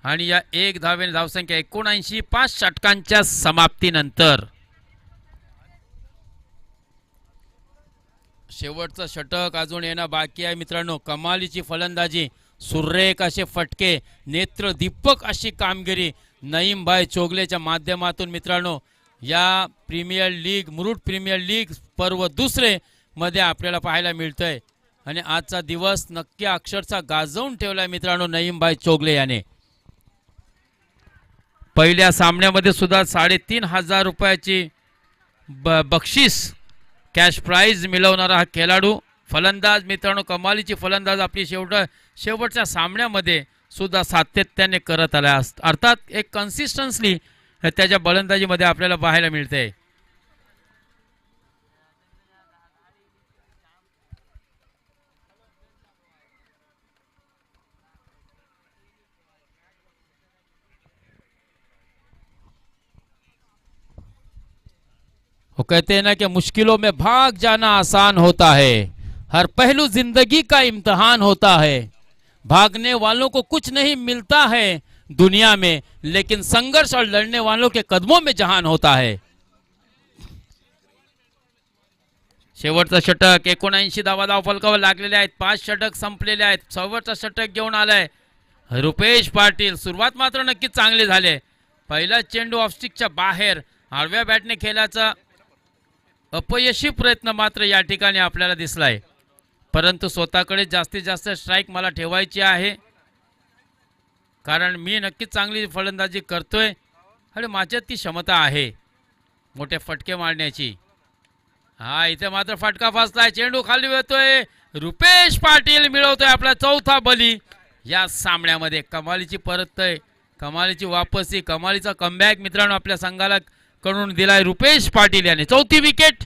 आणि या 1 धावेने धावसंख्या 79, 5 षटकांच्या समाप्तीनंतर. शेवटचं षटक अजून येणं बाकी आहे मित्रांनो. कमालीची फलंदाजी, सुरेख असे फटके, नेत्रदीपक अशी कामगिरी नईमभाई चोगलेच्या माध्यमातून मित्रांनो या premier league, Murud premier league पर्व 2 मध्ये आपल्याला पाहायला मिळतंय. आणि आजचा दिवस नक्की अक्षरशः गाजवून ठेवलाय मित्रांनो नईमभाई चोगले याने. पहिल्या सामन्यामध्ये सुद्धा 3,500 रुपयाची बक्षीस कॅश प्राइज मिळवणारा हा खेळाडू फलंदाज मित्रांनो. कमालीची फलंदाज आपली शेवटच्या सामन्यामध्ये सुद्धा सातत्याने करत आला. अर्थात एक कन्सिस्टन्सी त्याच्या फलंदाजीमध्ये आपल्याला पाहायला मिळते. वो कहते हैं ना कि मुश्किलों में भाग जाना आसान होता है, हर पहलू जिंदगी का इम्तिहान होता है. भागने वालों को कुछ नहीं मिलता है दुनिया में, लेकिन संघर्ष और लड़ने वालों के कदमों में जहान होता है. शेवटचा षटक 79 धावा फलकावर लागलेले आहेत. 5 षटक संपलेले आहेत. शेवटचा षटक घेऊन आलाय रुपेश पाटील. सुरुवात मात्र नक्कीच चांगली झाली. पहिला चेंडू ऑफस्टिकच्या बाहेर आडव्या बॅटने खेळायचा अपयशी प्रयत्न मात्र या ठिकाणी आपल्याला दिसलाय. परंतु स्वतःकडे जास्तीत जास्त स्ट्राईक मला ठेवायची आहे, कारण मी नक्कीच चांगली फलंदाजी करतोय आणि माझ्यात ती क्षमता आहे मोठे फटके मारण्याची. हा इथे मात्र फटका फसलाय. चेंडू खाली येतोय. रुपेश पाटील मिळवतोय आपला 4था बली या सामन्यामध्ये. कमालीची परतय, कमालीची वापसी, कमालीचा कमबॅक मित्रांनो आपल्या संघाला करून दिलाय रुपेश पाटील याने. 4थी विकेट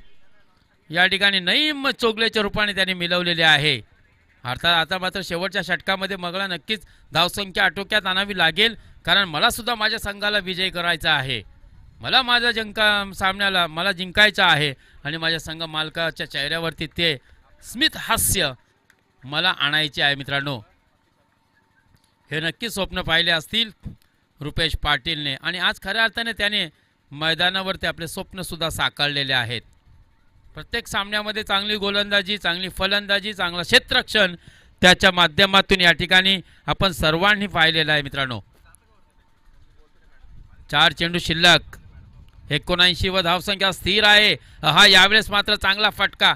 या ठिकाणी नईम चोगलेच्या रूपाने त्याने मिळवलेली आहे. अर्थात आता मात्र शेवटच्या षटकामध्ये मला नक्कीच धावसंख्या आटोक्यात आणावी लागेल, कारण मला सुद्धा माझ्या संघाला विजय करायचा आहे. मला माझ्या सामन्याला मला जिंकायचं आहे आणि माझ्या संघ मालकाच्या चेहऱ्यावरती ते स्मित हास्य मला आणायचे आहे मित्रांनो. हे नक्की स्वप्न पाहिले असतील रुपेश पाटीलने आणि आज खऱ्या अर्थाने त्याने मैदानावरती आपले स्वप्न सुद्धा साकारलेले आहेत. प्रत्येक सामन्यामध्ये चांगली गोलंदाजी, चांगली फलंदाजी, चांगला क्षेत्ररक्षण त्याच्या माध्यमातून या ठिकाणी आपण सर्वांनी पाहिलेलं आहे मित्रांनो. 4 चेंडू शिल्लक, 79 व धावसंख्या स्थिर आहे. हा यावेळेस मात्र चांगला फटका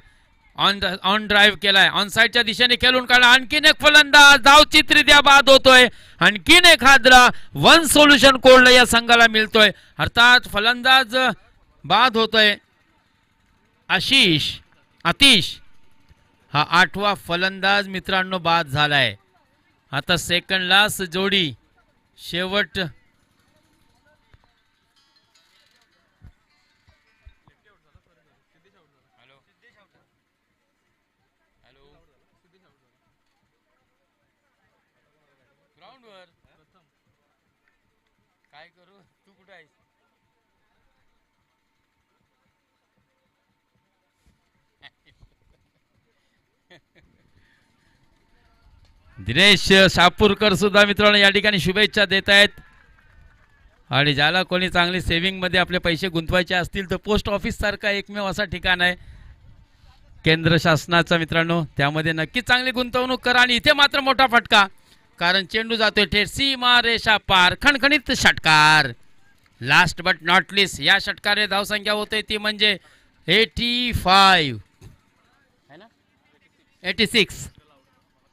ऑन ड्राईव्ह केलाय, ऑन साईडच्या दिशेने खेळून काढला. आणखीन एक फलंदाज धावचित्रित्या बाद होतोय. आणखीन एक हादरा वन सोल्युशन कोडला या संघाला मिळतोय. अर्थात फलंदाज बाद होतोय. आतिश हा 8वा फलंदाज मित्रांनो बाद झालाय. आता सेकंड लास्ट जोडी शेवट ग्राउंडवर काय करू, तू कुठे आहेस? दिनेश शापूरकर सुद्धा मित्रांनो या ठिकाणी शुभेच्छा देत आहेत. आणि ज्याला कोणी चांगली सेव्हिंग मध्ये आपले पैसे गुंतवायचे असतील तर पोस्ट ऑफिस सारखा एकमेव असा ठिकाण आहे केंद्र शासनाचा मित्रांनो, त्यामध्ये नक्की चांगली गुंतवणूक करा. आणि इथे मात्र मोठा फटका, कारण चेंडू जातोय थेट सीमा रेषा पार. खणखणीत षटकार. लास्ट बट नॉट लिस्ट या षटकारे धावसंख्या होते ती म्हणजे 85 है ना,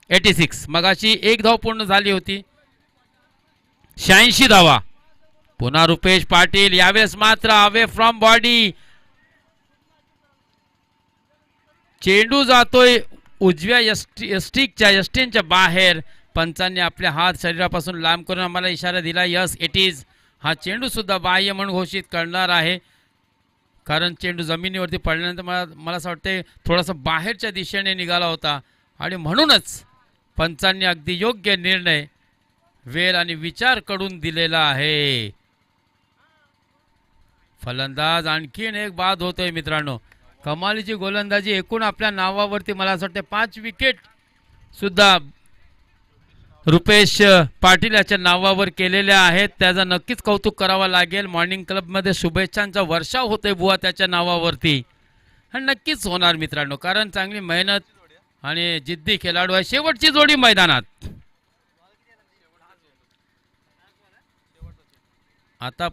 86 मगाशी एक धाव पूर्ण झाली होती. 86 धावा. पुन्हा रुपेश पाटील, यावेळेस मात्र अवे फ्रॉम बॉडी. चेंडू जातोय उजव्या यष्टींच्या बाहेर. पंचांनी आपले हात शरीरापासून लांब करून आम्हाला इशारा दिला, यस इट इज. हा चेंडू सुद्धा बाह्य म्हणून घोषित करणार आहे, कारण चेंडू जमिनीवरती पडल्यानंतर मला असं वाटतंय थोडासा बाहेरच्या दिशेने निघाला होता. आणि म्हणूनच पंचांनी अगदी योग्य निर्णय वेळ आणि विचार करून दिलेला आहे. फलंदाज आणखीन एक बाद होतोय मित्रांनो. कमालीची गोलंदाजी, एकूण आपल्या नावावरती मला असं वाटतं 5 विकेट सुद्धा रुपेश पाटील याच्या नावावर केलेल्या आहेत. त्याचं नक्कीच कौतुक करावं लागेल. मॉर्निंग क्लबमध्ये शुभेच्छांचा वर्षाव होतोय बुवा त्याच्या नावावरती. आणि नक्कीच होणार मित्रांनो, कारण चांगली मेहनत आणि जिद्दी खेळाडू आहे. शेवटची जोडी मैदानात. आता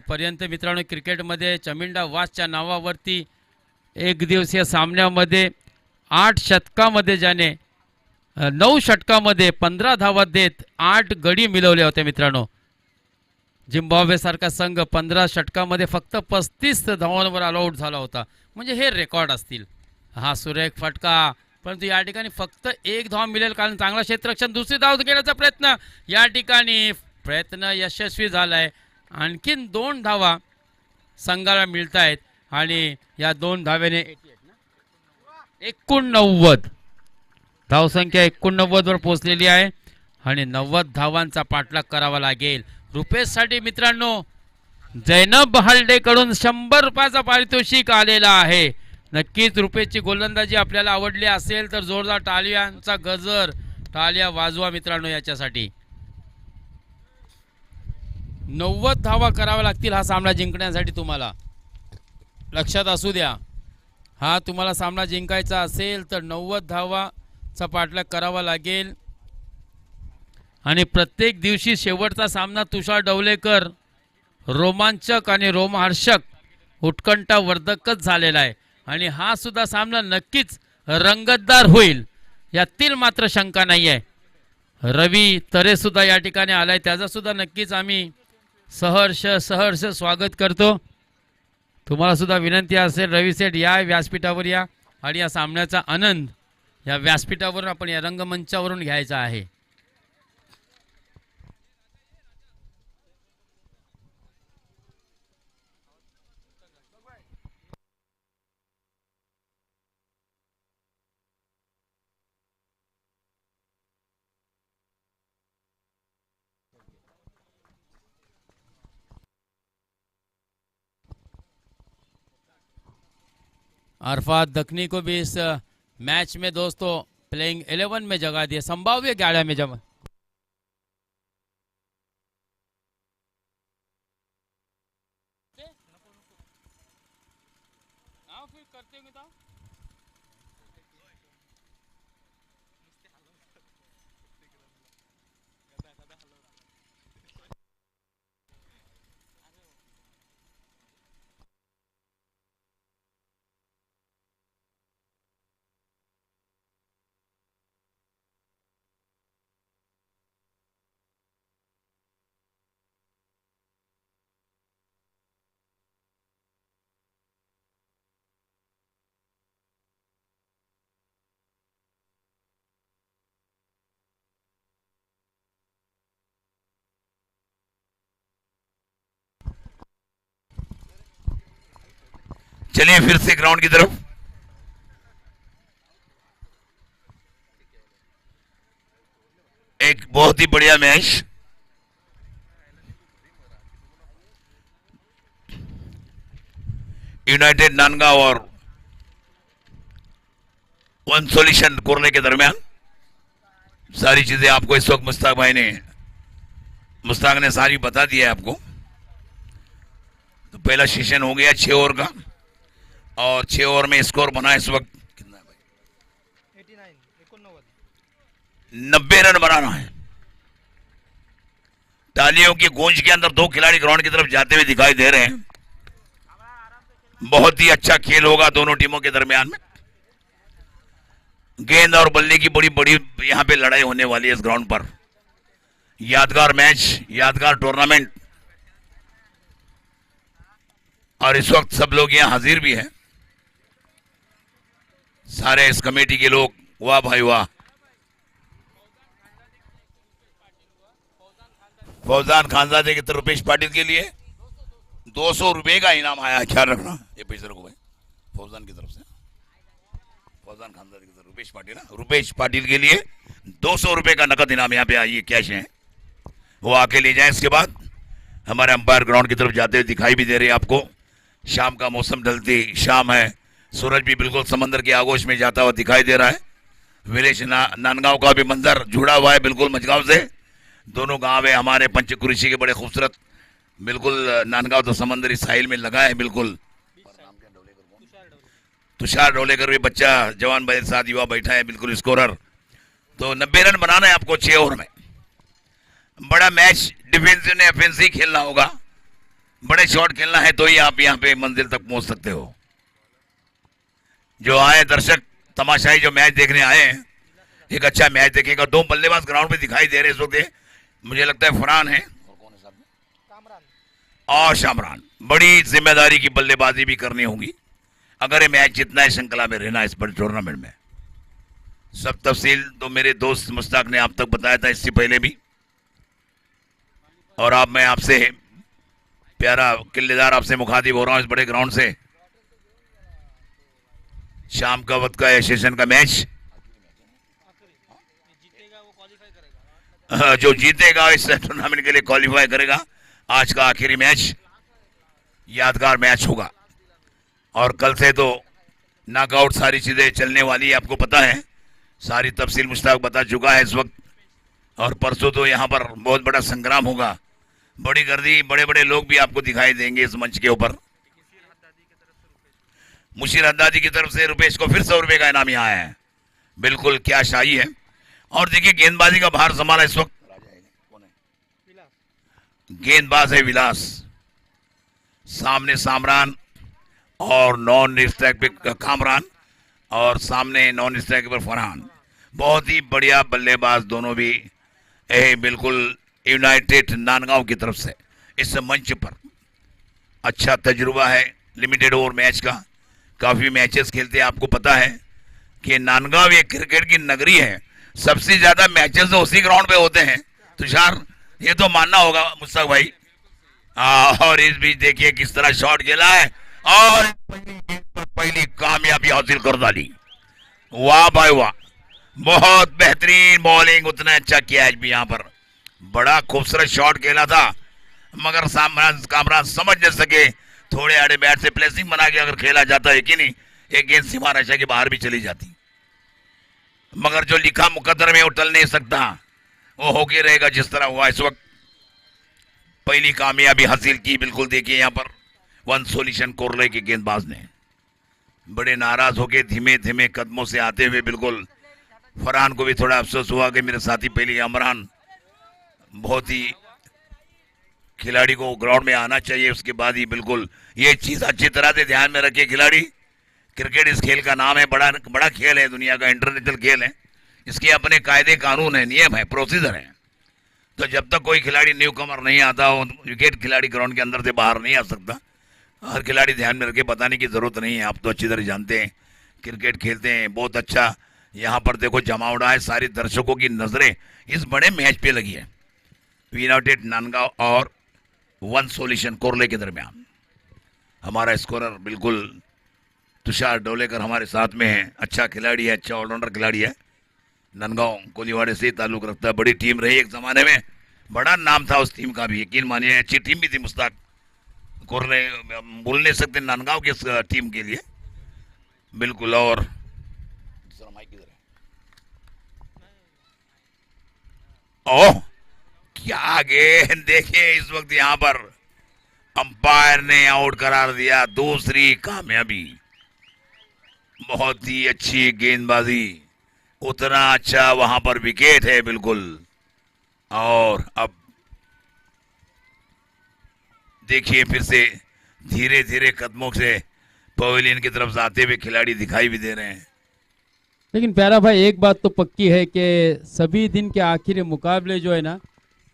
पर्यंत मित्रांनो क्रिकेटमध्ये चमिंडा वासच्या नावावरती एक दिवसीय सामन्यामध्ये 8 षटकामध्ये ज्याने 9 षटकामध्ये 15 धावा देत 8 गडी मिळवले होते मित्रांनो. झिम्बाब्वे सारखा संघ 15 षटकामध्ये फक्त 35 धावांवर ऑल आउट झाला होता. म्हणजे हे रेकॉर्ड असतील. हा सुरेख फटका, परंतु या ठिकाणी फक्त 1 धाव मिळेल, कारण चांगला क्षेत्ररक्षण. दुसरी धाव घेण्याचा प्रयत्न, या ठिकाणी प्रयत्न यशस्वी झालाय. आणखीन 2 धावा संघाला मिळत आहेत आणि या 2 धावेने 89 धावसंख्या 89 वर पोहोचलेली आहे. आणि 90 धावांचा पाठलाग करावा लागेल रुपेशसाठी मित्रांनो. जैनब हल्डेकडून 100 रुपयाचा पारितोषिक आलेला आहे. नक्कीच रुपेशची गोलंदाजी आपल्याला आवडली असेल तर जोरदार टाळ्यांचा गजर, टाळ्या वाजवा मित्रांनो याच्यासाठी. 90 धावा कराव्या लागतील हा सामना जिंकण्यासाठी. तुम्हाला लक्षात असू द्या, हा तुम्हाला सामना जिंकायचा असेल तर 90 धावाचा पाठलाग करावा लागेल. आणि प्रत्येक दिवशी शेवटचा सामना तुषार डवलेकर रोमांचक आणि रोमहर्षक उत्कंठावर्धकच झालेला आहे. आणि हा सुद्धा सामना नक्कीच रंगतदार होईल यातील मात्र शंका नाही आहे. रवी तरे सुद्धा या ठिकाणी आलाय, त्याचा सुद्धा नक्कीच आम्ही सहर्ष स्वागत करतो. तुम्हाला सुद्धा विनंती असेल रवी सेठ या व्यासपीठावर या आणि या सामन्याचा आनंद या व्यासपीठावरून आपण या रंगमंचावरून घ्यायचा आहे. अरफात दखनी को भी इस मैच में दोस्तों प्लेइंग 11 में जगह दिए, संभाव्य 11 में जगह। चलिए फिर से ग्राउंड की तरफ। एक बहुत ही बढ़िया मैच, यूनाइटेड नांदगांव और वन सॉल्यूशन कोरले के दरमियान। सारी चीजें आपको इस वक्त मुश्ताक ने सारी बता दी है आपको। तो पहला सेशन हो गया 6 ओवर का, और 6 ओवर में स्कोर बना इस वक्त कितना है भाई? 90 रन बनाना है। तालियों की गूंज के अंदर 2 खिलाड़ी ग्राउंड की तरफ जाते हुए दिखाई दे रहे हैं। बहुत ही अच्छा खेल होगा दोनों टीमों के दरमियान में। गेंद और बल्ले की बड़ी बड़ी यहां पे लड़ाई होने वाली है इस ग्राउंड पर। यादगार मैच, यादगार टूर्नामेंट, और इस वक्त सब लोग यहां हाजिर भी हैं, सारे इस कमेटी के लोग। वाह भाई वाह। फौजान खानजादे की तरफ रुपेश पाटिल के लिए 200 रुपए का इनाम आया है, ख्याल रखना। ये पैसे रखो भाई, फौजान की तरफ से, फौजान खानजादे की तरफ रुपेश पाटिल, रुपेश पाटिल के लिए 200 रुपए का नकद इनाम यहाँ पे आई, कैश है, वो आके ले जाए। इसके बाद हमारे अंपायर ग्राउंड की तरफ जाते हुए दिखाई भी दे रहे हैं आपको। शाम का मौसम, ढलती शाम है, सूरज भी बिल्कुल समंदर के आगोश में जाता हुआ दिखाई दे रहा है। विलेज नांदगांव का भी मंजर जुड़ा हुआ है बिल्कुल मझगांव से। दोनों गांव है हमारे पंचकुरिशी के, बड़े खूबसूरत, बिल्कुल नांदगांव तो समंदरी साहिल में लगा है बिल्कुल। तुषार डोलेकर भी बच्चा जवान भाई साथ युवा बैठा है, बिल्कुल स्कोरर। तो 90 रन बनाना है आपको 6 ओवर में। बड़ा मैच, डिफेंसिव ने ऑफेंसिव खेलना होगा, बड़े शॉट खेलना है, तो ही आप यहाँ पे मंजिल तक पहुंच सकते हो। जो आए दर्शक तमाशाई, जो मैच देखने आए हैं, एक अच्छा मैच देखेगा। 2 बल्लेबाज ग्राउंड पे दिखाई दे रहे इस वक्त। मुझे लगता है फरहान है और शामरान। बड़ी जिम्मेदारी की बल्लेबाजी भी करनी होगी अगर ये मैच जितना है, श्रृंखला में रहना इस बड़े टूर्नामेंट में। सब तफसील तो मेरे दोस्त मुश्ताक ने आप तक बताया था इससे पहले भी, और अब मैं आपसे प्यारा किल्लेदार आपसे मुखातिब हो रहा हूं इस बड़े ग्राउंड से। शाम का वक्त का सेशन का मैच, जो जीतेगा इस टूर्नामेंट के लिए क्वालिफाई करेगा। आज का आखिरी मैच यादगार मैच होगा, और कल से तो नॉकआउट सारी चीजें चलने वाली है, आपको पता है। सारी तफसील मुश्ताक बता चुका है इस वक्त। और परसों तो यहाँ पर बहुत बड़ा संग्राम होगा, बड़ी गर्दी, बड़े बड़े लोग भी आपको दिखाई देंगे इस मंच के ऊपर। मुशीर हद्दादी की तरफ से रुपेश को फिर 100 रुपए का इनाम यहाँ है, बिल्कुल क्या शाही है। और देखिए गेंदबाजी का भार संभाला इस वक्त, गेंदबाज है विलास, सामने सामरान और नॉन स्ट्राइक पे कामरान, और सामने नॉन स्ट्राइक पर फरहान। बहुत ही बढ़िया बल्लेबाज दोनों भी बिल्कुल यूनाइटेड नांदगांव की तरफ से। इस मंच पर अच्छा तजुर्बा है लिमिटेड ओवर मैच का, काफी मैचेस खेलते हैं। आपको पता है कि नांदगांव एक क्रिकेट की नगरी है, सबसे ज्यादा मैचेस तो उसी ग्राउंड पे होते हैं। तुषार, ये तो मानना होगा मुश्ताक भाई। और इस बीच देखिए किस तरह शॉट खेला है, और पहली कामयाबी हासिल कर डाली। वाह भाई वाह, बहुत बेहतरीन बॉलिंग, उतना अच्छा किया है भी। यहाँ पर बड़ा खूबसूरत शॉट खेला था, मगर कामरान समझ न सके। थोड़े आड़े बैट से प्लेसिंग बना के अगर खेला जाता है कि नहीं, एक गेंद सीमा रेखा के बाहर भी चली जाती। मगर जो लिखा मुकद्दर में वो टल नहीं सकता, वो होके रहेगा जिस तरह हुआ इस वक्त। पहली कामयाबी हासिल की बिल्कुल। देखिए यहाँ पर वन सॉल्यूशन कोरले के गेंदबाज ने बड़े नाराज होके धीमे धीमे कदमों से आते हुए बिल्कुल फरहान को भी थोड़ा अफसोस हुआ कि मेरे साथी पहले अमरान बहुत ही खिलाड़ी को ग्राउंड में आना चाहिए, उसके बाद ही बिल्कुल ये चीज अच्छी तरह से ध्यान में रखे खिलाड़ी। क्रिकेट इस खेल का नाम है, बड़ा बड़ा खेल है, दुनिया का इंटरनेशनल खेल है, इसके अपने कायदे कानून है, नियम है, प्रोसीजर है। तो जब तक कोई खिलाड़ी न्यू कमर नहीं आता, विकेट खिलाड़ी ग्राउंड के अंदर से बाहर नहीं आ सकता। हर खिलाड़ी ध्यान में रखे, बताने की जरूरत नहीं है, आप तो अच्छी तरह जानते हैं, क्रिकेट खेलते हैं बहुत अच्छा। यहाँ पर देखो जमावड़ा है, सारी दर्शकों की नजरें इस बड़े मैच पे लगी है। यूनाइटेड नांदगांव और वन सॉल्यूशन कोरले के दरमियान। हमारा स्कोरर बिल्कुल तुषार डोलेकर हमारे साथ में है, अच्छा खिलाड़ी है, अच्छा ऑलराउंडर खिलाड़ी है, नांदगांव कोलीवाड़े से ताल्लुक रखता है। बड़ी टीम रही एक जमाने में, बड़ा नाम था उस टीम का भी, यकीन मानिए अच्छी टीम भी थी। मुश्ताक कोरले बोल नहीं सकते नांदगांव की टीम के लिए बिल्कुल। और ओह क्या गेंद देखिए, इस वक्त यहां पर अंपायर ने आउट करार दिया। दूसरी कामयाबी, बहुत ही अच्छी गेंदबाजी, उतना अच्छा वहां पर विकेट है बिल्कुल। और अब देखिए फिर से धीरे धीरे कदमों से पवेलियन की तरफ आते हुए खिलाड़ी दिखाई भी दे रहे हैं। लेकिन प्यारा भाई एक बात तो पक्की है कि सभी दिन के आखिरी मुकाबले जो है ना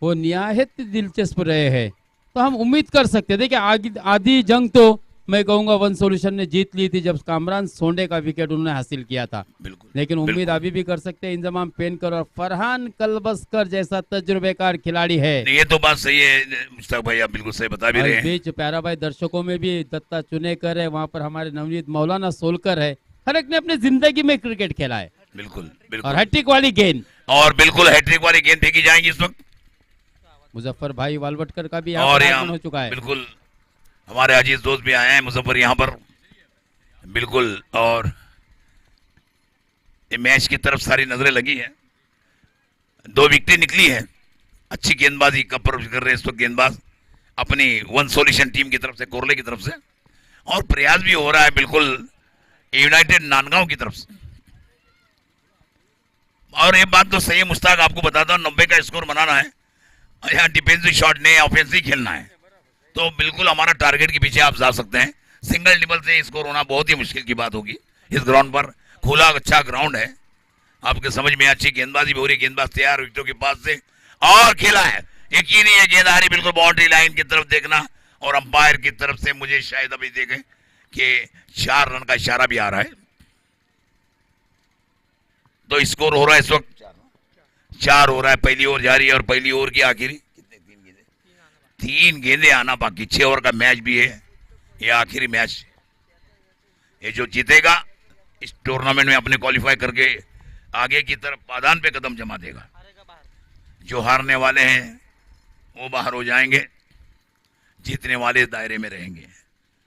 वो निहायत दिलचस्प रहे हैं। तो हम उम्मीद कर सकते थे कि आधी जंग तो मैं कहूंगा वन सॉल्यूशन ने जीत ली थी जब कामरान सोंडे का विकेट उन्होंने हासिल किया था। बिल्कुल, लेकिन उम्मीद बिल्कुल। अभी भी कर सकते हैं इंजमाम पेनकर और फरहान कलबस्कर जैसा तजुर्बेकार खिलाड़ी है। ये तो बात सही है मुश्ताक भाई, आप बिल्कुल सही बता भी और रहे इस हैं। बीच प्यारा भाई दर्शकों में भी दत्ता चुनेकर है, वहां पर हमारे नवनीत मौलाना सोलकर है। हर एक ने अपनी जिंदगी में क्रिकेट खेला है। बिल्कुल और बिल्कुल। हैट्रिक वाली गेंद, और बिल्कुल हैट्रिक वाली गेंद फेंकी जाएंगी इस वक्त। मुजफ्फर भाई वालवटकर का भी यहाँ और पर यहाँ आगमन हो चुका है। बिल्कुल हमारे अजीज दोस्त भी आए हैं मुजफ्फर यहाँ पर बिल्कुल। और ये मैच की तरफ सारी नजरें लगी हैं, 2 विकेटें निकली हैं, अच्छी गेंदबाजी का पर कर रहे हैं इस वक्त गेंदबाज अपनी वन सॉल्यूशन टीम की तरफ से, कोरले की तरफ से। और प्रयास भी हो रहा है बिल्कुल यूनाइटेड नांदगांव की तरफ से। और ये बात तो सही है मुश्ताक, आपको बताता हूँ 90 का स्कोर बनाना है, यहाँ डिफेंसिव शॉट नहीं ऑफेंसिव खेलना है, तो बिल्कुल हमारा टारगेट के पीछे आप जा सकते हैं। सिंगल टेबल से स्कोर होना बहुत ही मुश्किल की बात होगी इस ग्राउंड पर। खुला अच्छा ग्राउंड है, आपके समझ में अच्छी गेंदबाजी भी हो रही, गेंदबाज तैयार विकेटों के पास से और खेला है। यकीन ही है गेंद आ रही बिल्कुल बाउंड्री लाइन की तरफ देखना, और अंपायर की तरफ से मुझे शायद अभी देखें कि 4 रन का इशारा भी आ रहा है। तो स्कोर हो रहा है इस वक्त 4 हो रहा है, पहली ओवर जारी है और पहली ओवर की आखिरी 3 गेंदें आना बाकी, 6 ओवर का मैच भी है ये आखिरी मैच। ये जो जीतेगा इस टूर्नामेंट में अपने क्वालिफाई करके आगे की तरफ पायदान पे कदम जमा देगा। जो हारने वाले हैं वो बाहर हो जाएंगे, जीतने वाले दायरे में रहेंगे।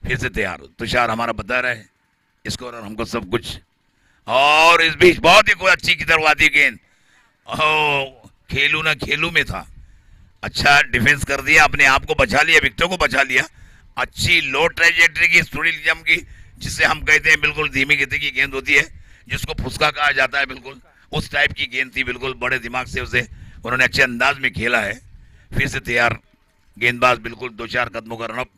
फिर से तैयार हो, तुषार हमारा बता रहा है स्कोरर हमको सब कुछ। और इस बीच बहुत ही कोई अच्छी की तरफ आती गेंद, खेलू ना खेलू में था, अच्छा डिफेंस कर दिया, अपने आप को बचा लिया, विकेटों को बचा लिया। अच्छी लो ट्रेजेक्टरी की स्टूडियम की, जिसे हम कहते हैं बिल्कुल धीमी गति की गेंद होती है, जिसको फुसका कहा जाता है, बिल्कुल उस टाइप की गेंद थी। बिल्कुल बड़े दिमाग से उसे उन्होंने अच्छे अंदाज में खेला है। फिर से तैयार गेंदबाज, बिल्कुल 2-4 कदमों का रनअप,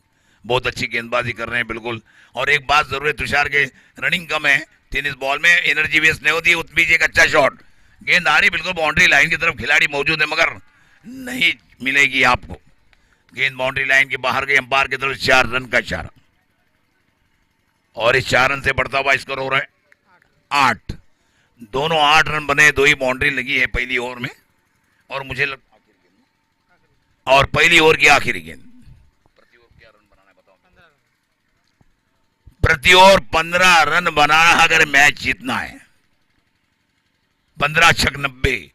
बहुत अच्छी गेंदबाजी कर रहे हैं बिल्कुल। और एक बात जरूर है, तुषार के रनिंग कम है, टेनिस बॉल में एनर्जी वेस्ट नहीं होती। उस बीच एक अच्छा शॉट, गेंद आ रही बिल्कुल बाउंड्री लाइन की तरफ, खिलाड़ी मौजूद है मगर नहीं मिलेगी आपको। गेंद बाउंड्री लाइन के बाहर गई, अंपायर की तरफ 4 रन का इशारा, और इस 4 रन से बढ़ता हुआ स्कोर हो रहा है 8। दोनों 8 रन बने, 2 ही बाउंड्री लगी है पहली ओवर में, और मुझे और पहली ओवर की आखिरी गेंद। प्रति ओवर क्या रन बनाना है बताओ? प्रति ओवर 15 रन बनाना अगर मैच जीतना है, 15 छक 90,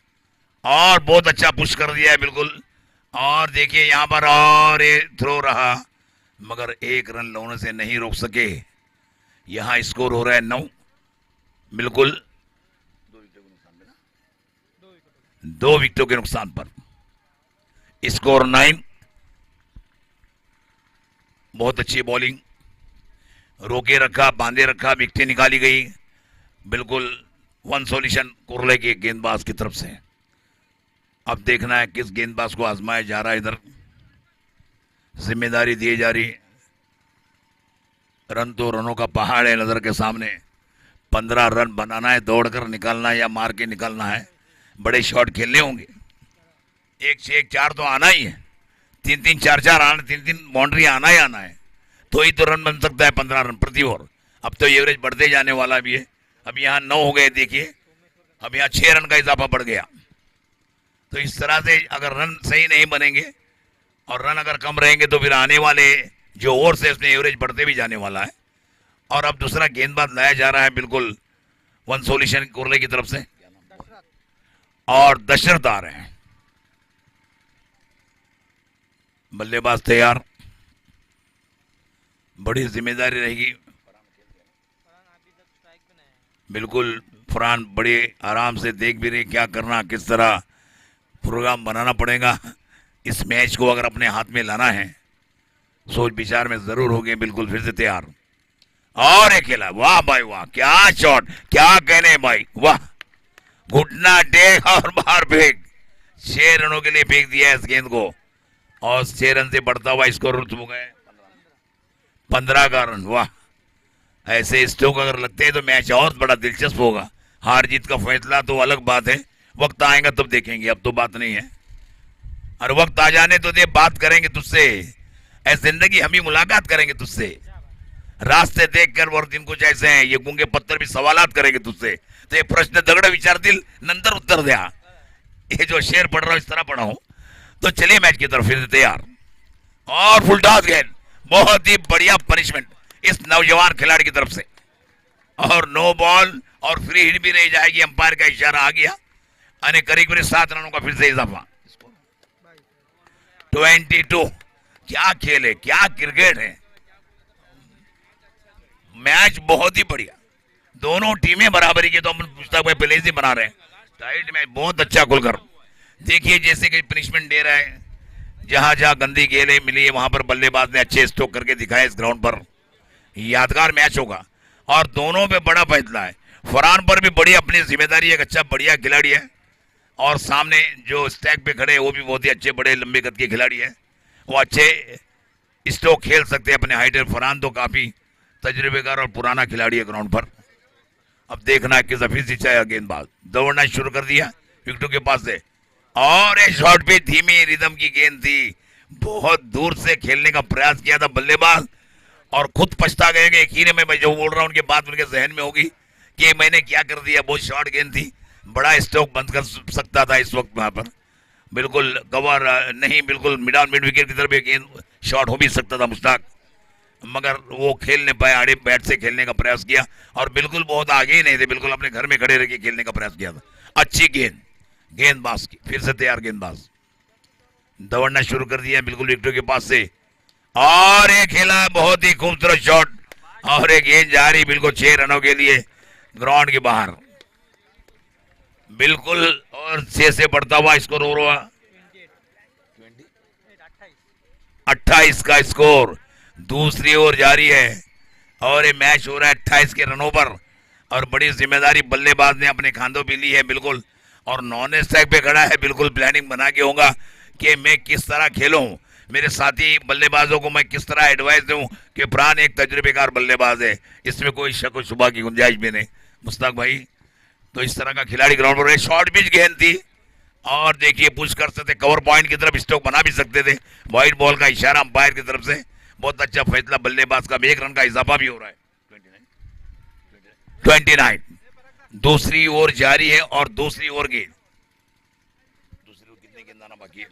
और बहुत अच्छा पुश कर दिया है बिल्कुल। और देखिए यहां पर और ये थ्रो रहा, मगर 1 रन लोने से नहीं रोक सके। यहां स्कोर हो रहा है 9 बिल्कुल। 2 विकेटों के नुकसान पर। स्कोर 9। बहुत अच्छी बॉलिंग, रोके रखा, बांधे रखा, विकेटें निकाली गई। बिल्कुल वन सॉल्यूशन कुरले के गेंदबाज की तरफ से। अब देखना है किस गेंदबाज को आजमाया जा रहा है। इधर जिम्मेदारी दी जा रही। रन तो रनों का पहाड़ है नजर के सामने। 15 रन बनाना है, दौड़कर निकालना है या मार के निकालना है। बड़े शॉट खेलने होंगे। 1 से 1 4 तो आना ही है। 3-3 4-4 आना, 3-3 बाउंड्री आना ही आना है, तो ही तो रन बन सकता है 15 रन प्रति ओवर। अब तो एवरेज बढ़ते जाने वाला भी है। अब यहाँ 9 हो गए, देखिए अब यहाँ 6 रन का इजाफा बढ़ गया। तो इस तरह से अगर रन सही नहीं बनेंगे और रन अगर कम रहेंगे तो फिर आने वाले जो ओवर से उसमें एवरेज बढ़ते भी जाने वाला है। और अब दूसरा गेंदबाज लाया जा रहा है बिल्कुल वन सॉल्यूशन कुरले की तरफ से, और दशरथ आ रहे हैं। बल्लेबाज तैयार, बड़ी जिम्मेदारी रहेगी। बिल्कुल फरहान बड़े आराम से देख भी रहे क्या करना, किस तरह प्रोग्राम बनाना पड़ेगा। इस मैच को अगर अपने हाथ में लाना है, सोच विचार में जरूर हो गए। बिल्कुल फिर से तैयार, और एक खेला, वाह भाई वाह, क्या शॉट, क्या कहने भाई, वाह। घुटना टेक और बाहर फेंक। 6 रनों के लिए फेंक दिया इस गेंद को, और 6 रन से बढ़ता हुआ स्कोर हो गए 15 का रन। वाह, ऐसे स्ट्रोक अगर लगते हैं तो मैच और बड़ा दिलचस्प होगा। हार जीत का फैसला तो अलग बात है, वक्त आएगा तब देखेंगे, अब तो बात नहीं है। और वक्त आ जाने तो दे, बात करेंगे तुझसे, ऐ जिंदगी हम ही मुलाकात करेंगे तुझसे। रास्ते देखकर और दिन कुछ ऐसे हैं, ये गूंगे पत्थर भी सवालात करेंगे तुझसे। तो ये प्रश्न दगड़ विचारतील नंतर उत्तर द्या। ये जो शेर पढ़ रहा हूं इस तरह पढ़ा हूं। तो चलिए मैच की तरफ फिर से तैयार, और फुल टॉस गेंद, बहुत ही बढ़िया पनिशमेंट इस नौजवान खिलाड़ी की तरफ से। और नो बॉल और फ्री हिट भी नहीं जाएगी, अंपायर का इशारा आ गया। यानी करीब करीब 7 रनों का फिर से इजाफा। 22। क्या खेल है, क्या क्रिकेट है। मैच बहुत ही बढ़िया, दोनों टीमें बराबरी के, तो हम पुस्तक में पहले से बना रहे हैं। टाइट मैच, बहुत अच्छा खुलकर देखिए। जैसे कि पनिशमेंट दे रहा है, जहां जहां गंदी गेंदें मिली है वहां पर बल्लेबाज ने अच्छे स्ट्रोक करके दिखाया इस ग्राउंड पर। यादगार मैच होगा और दोनों पे बड़ा फैसला है। फरहान पर भी बड़ी अपनी जिम्मेदारी, एक अच्छा बढ़िया खिलाड़ी है, और सामने जो स्टैक पे खड़े हैं वो भी बहुत ही अच्छे बड़े लंबे कद के खिलाड़ी है। वो अच्छे स्ट्रोक खेल सकते हैं अपने हाइटर। फरहान तो काफी तजुर्बेकार और पुराना खिलाड़ी है ग्राउंड पर। अब देखना है किस हफीज चाहे गेंदबाज दौड़ना शुरू कर दिया विकेटों के पास से, और एक शॉट पे धीमी रिदम की गेंद थी, बहुत दूर से खेलने का प्रयास किया था बल्लेबाज, और खुद पछता गए कि यकीन है मैं जो बोल रहा हूं उनके बाद उनके जहन में होगी कि मैंने क्या कर दिया। बहुत शॉर्ट गेंद थी, बड़ा स्ट्रोक बंद कर सकता था इस वक्त वहां पर। बिल्कुल कवर नहीं, बिल्कुल मिड विकेट की तरफ गेंद शॉट हो भी सकता था मुश्ताक, मगर वो खेल नहीं पाया। आड़े बैट से खेलने का प्रयास किया, और बिल्कुल बहुत आगे ही नहीं थे, बिल्कुल अपने घर में खड़े रह के खेलने का प्रयास किया था। अच्छी गेंद गेंदबाज की, फिर से तैयार गेंदबाज दौड़ना शुरू कर दिया बिल्कुल विकेटों के पास से, और एक खेला बहुत ही खूबसूरत शॉट, और एक गेंद जा रही बिल्कुल 6 रनों के लिए ग्राउंड के बाहर बिल्कुल। और 6 से बढ़ता हुआ स्कोर हो रहा 28 का स्कोर दूसरी ओर जारी है, और ये मैच हो रहा है 28 के रनों पर। और बड़ी जिम्मेदारी बल्लेबाज ने अपने खांधों पे ली है बिल्कुल, और नॉन स्ट्राइक पे खड़ा है। बिल्कुल प्लानिंग बना के होगा कि मैं किस तरह खेलूं, मेरे साथी बल्लेबाजों को मैं किस तरह एडवाइस दूं कि फरहान एक तजुर्बेकार बल्लेबाज है, इसमें कोई शक और शुबा की गुंजाइश भी नहीं मुश्ताक भाई। तो इस तरह का खिलाड़ी ग्राउंड पर, शॉर्ट पिच गेंद थी, और देखिए पुश कर सकते, कवर पॉइंट की तरफ स्ट्रोक बना भी सकते थे। वाइड बॉल का इशारा अंपायर की तरफ से, बहुत अच्छा फैसला बल्लेबाज का। 1 रन का इजाफा भी हो रहा है। 29 दूसरी ओर जारी है, और दूसरी ओर गेंद, दूसरी ओर कितने गेंद आना बाकी है।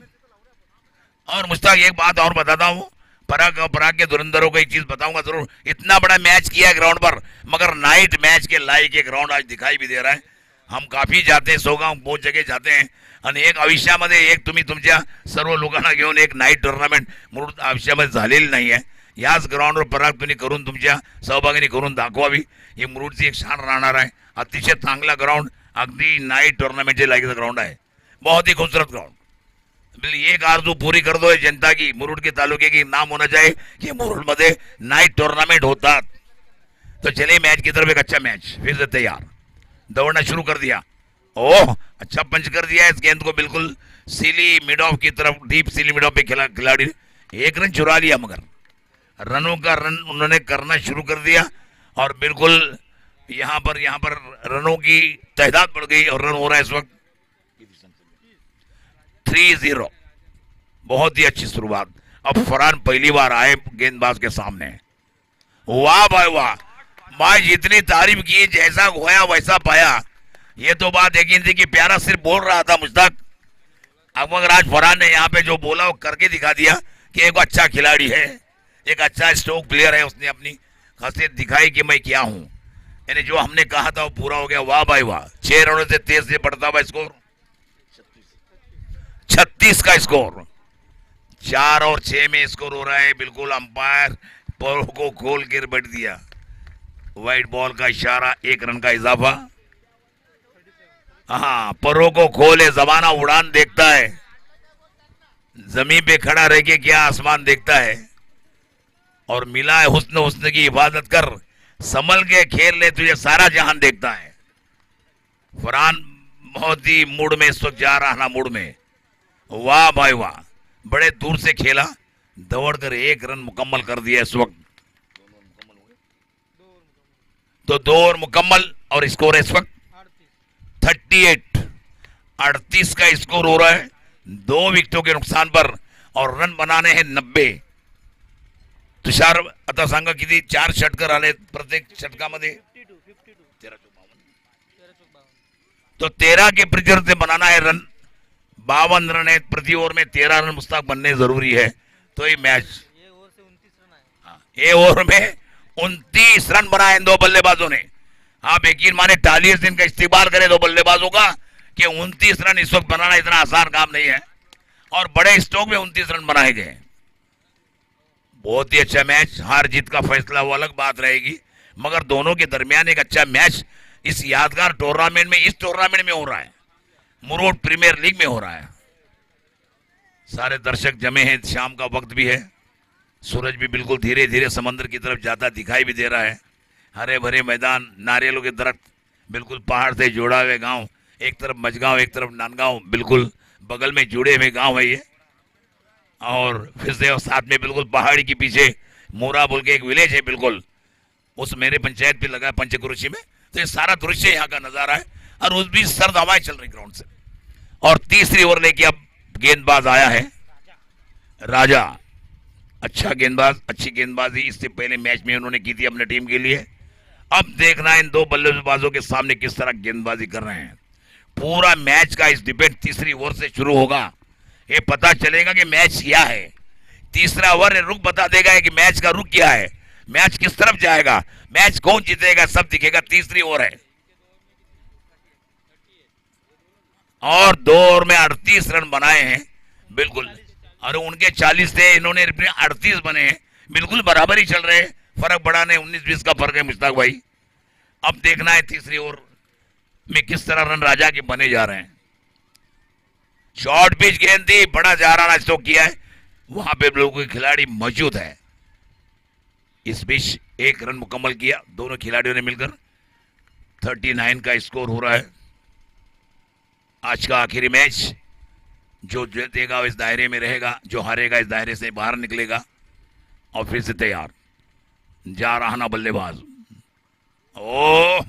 और मुश्ताक एक बात और बताता हूं, पराग के धुरंधरों को एक चीज बताऊंगा जरूर। इतना बड़ा मैच किया है ग्राउंड पर, मगर नाइट मैच के लायक एक ग्राउंड आज दिखाई भी दे रहा है। हम काफी जाते हैं, सोगाव बहुत जगह जाते हैं, आणि एक आयुष्यामध्ये एक तुम्ही तुमच्या सर्व लोकांना घेऊन एक नाईट टुर्नामेंट मुरुड आयुष्यामध्ये झालेली नाही आहे। याच ग्राउंडवर पराग तुम्ही करून तुमच्या सहभागीने करून दाखवावी, ही मुरुडची एक शान राहणार आहे। अतिशय चांगला ग्राउंड, अगदी नाईट टुर्नामेंटचे लायकीचं ग्राउंड आहे। बहुत ही खूबसूरत ग्राउंड। एक आरजू पूरी कर दो जनता की, मुरुड के तालुके की नाम होना चाहिए कि मुरुड मध्ये नाईट टूर्नामेंट होतात। तो चलिए मैच की तरफ एक अच्छा मैच फिर से तैयार, दौड़ना शुरू कर दिया। ओह अच्छा पंच कर दिया इस गेंद को बिल्कुल सीली मिड ऑफ की तरफ, डीप सीली मिड ऑफ पे खिलाड़ी एक रन चुरा लिया, मगर रनों का रन उन्होंने करना शुरू कर दिया और बिल्कुल यहाँ पर रनों की तादाद बढ़ गई और रन हो रहा है इस वक्त 3-0। बहुत ही अच्छी शुरुआत। अब फरहान पहली बार आए गेंदबाज के सामने। वाह भाई वाह, मैं जितनी तारीफ की जैसा खोया वैसा पाया। ये तो बात यकीन थी कि प्यारा सिर्फ बोल रहा था मुश्ताक, अब मगर आज फरहान ने यहाँ पे जो बोला वो करके दिखा दिया कि एक अच्छा खिलाड़ी है, एक अच्छा स्ट्रोक प्लेयर है। उसने अपनी खासियत दिखाई कि मैं क्या हूं, यानी जो हमने कहा था वो पूरा हो गया। वाह भाई वाह, 6 रनों से तेज से बढ़ता हुआ स्कोर 36 का स्कोर, 4 और 6 में स्कोर हो रहा है। बिल्कुल अंपायर पैरों को खोल कर बैठ दिया, व्हाइट बॉल का इशारा, 1 रन का इजाफा। हाँ, पैरों को खोले, जमाना उड़ान देखता है, जमीन पे खड़ा रह के क्या आसमान देखता है। और मिला है हुस्न, हुस्न की हिफाजत कर, संभल के खेल ले, तुझे सारा जहान देखता है। फरहान बहुत ही मूड में इस वक्त जा रहा ना, मूड में। वाह भाई वाह, बड़े दूर से खेला, दौड़कर 1 रन मुकम्मल कर दिया इस वक्त। तो 2 ओवर मुकम्मल और स्कोर है इस वक्त 38 का स्कोर हो रहा है 2 विकेटों के नुकसान पर, और रन बनाने हैं 90। तुषार आता सांगा किती 4 षटकर आले प्रत्येक षटकामध्ये 13 तो 13 के प्रतिशत से बनाना है रन। 52 रन है प्रति ओवर में, 13 रन मुस्ताक बनने जरूरी है। तो ये मैच ये ओवर में 29 रन बनाए इन 2 बल्लेबाजों ने। आप यकीन माने तालियों से इनका इस्तेमाल करें 2 बल्लेबाजों का कि 29 रन इस वक्त बनाना इतना आसान काम नहीं है, और बड़े स्ट्रोक में 29 रन बनाए गए। बहुत ही अच्छा मैच। हार जीत का फैसला वो अलग बात रहेगी, मगर दोनों के दरमियान एक अच्छा मैच इस यादगार टूर्नामेंट में, इस टूर्नामेंट में हो रहा है, मुरुड प्रीमियर लीग में हो रहा है। सारे दर्शक जमे हैं, शाम का वक्त भी है, सूरज भी बिल्कुल धीरे धीरे समंदर की तरफ जाता दिखाई भी दे रहा है। हरे भरे मैदान, नारियलों के दरख्त, बिल्कुल पहाड़ से जोड़ा हुए गांव, एक तरफ मझगांव एक तरफ नांदगांव, बिल्कुल बगल में जुड़े हुए गांव है ये। और फिर से साथ में बिल्कुल पहाड़ी के पीछे मोरा बोल के एक विलेज है, बिल्कुल उस मेरे पंचायत पे लगा है पंचक्रोशी में। तो ये सारा दृश्य यहाँ का नजारा है, और उस बीच सर्द हवाएं चल रही ग्राउंड से। और तीसरी ओवर लेके अब गेंदबाज आया है राजा। अच्छा गेंदबाज, अच्छी गेंदबाजी इससे पहले मैच में उन्होंने की थी अपने टीम के लिए। अब देखना इन 2 बल्लेबाजों के सामने किस तरह गेंदबाजी कर रहे हैं। पूरा मैच का इस डिबेट तीसरी ओवर से शुरू होगा। ये पता चलेगा कि मैच क्या है। तीसरा ओवर रुख बता देगा कि मैच का रुख क्या है, मैच किस तरफ जाएगा, मैच कौन जीतेगा, सब दिखेगा। तीसरी ओवर है और 2 ओवर में 38 रन बनाए हैं, बिल्कुल। और उनके 40 थे, इन्होंने 38 बने हैं, बिल्कुल बराबर ही चल रहे हैं। फर्क बड़ा नहीं, 19-20 का फर्क है मुश्ताक भाई। अब देखना है तीसरी ओवर में किस तरह रन राजा के बने जा रहे हैं। शॉर्ट पिच गेंद थी, बड़ा जाराना स्ट्रोक किया है, वहां पे लोगों के खिलाड़ी मौजूद है। इस बीच 1 रन मुकम्मल किया दोनों खिलाड़ियों ने मिलकर। 39 का स्कोर हो रहा है। आज का आखिरी मैच, जो जीतेगा इस दायरे में रहेगा, जो हारेगा इस दायरे से बाहर निकलेगा। और फिर से तैयार जा रहा ना बल्लेबाज। ओ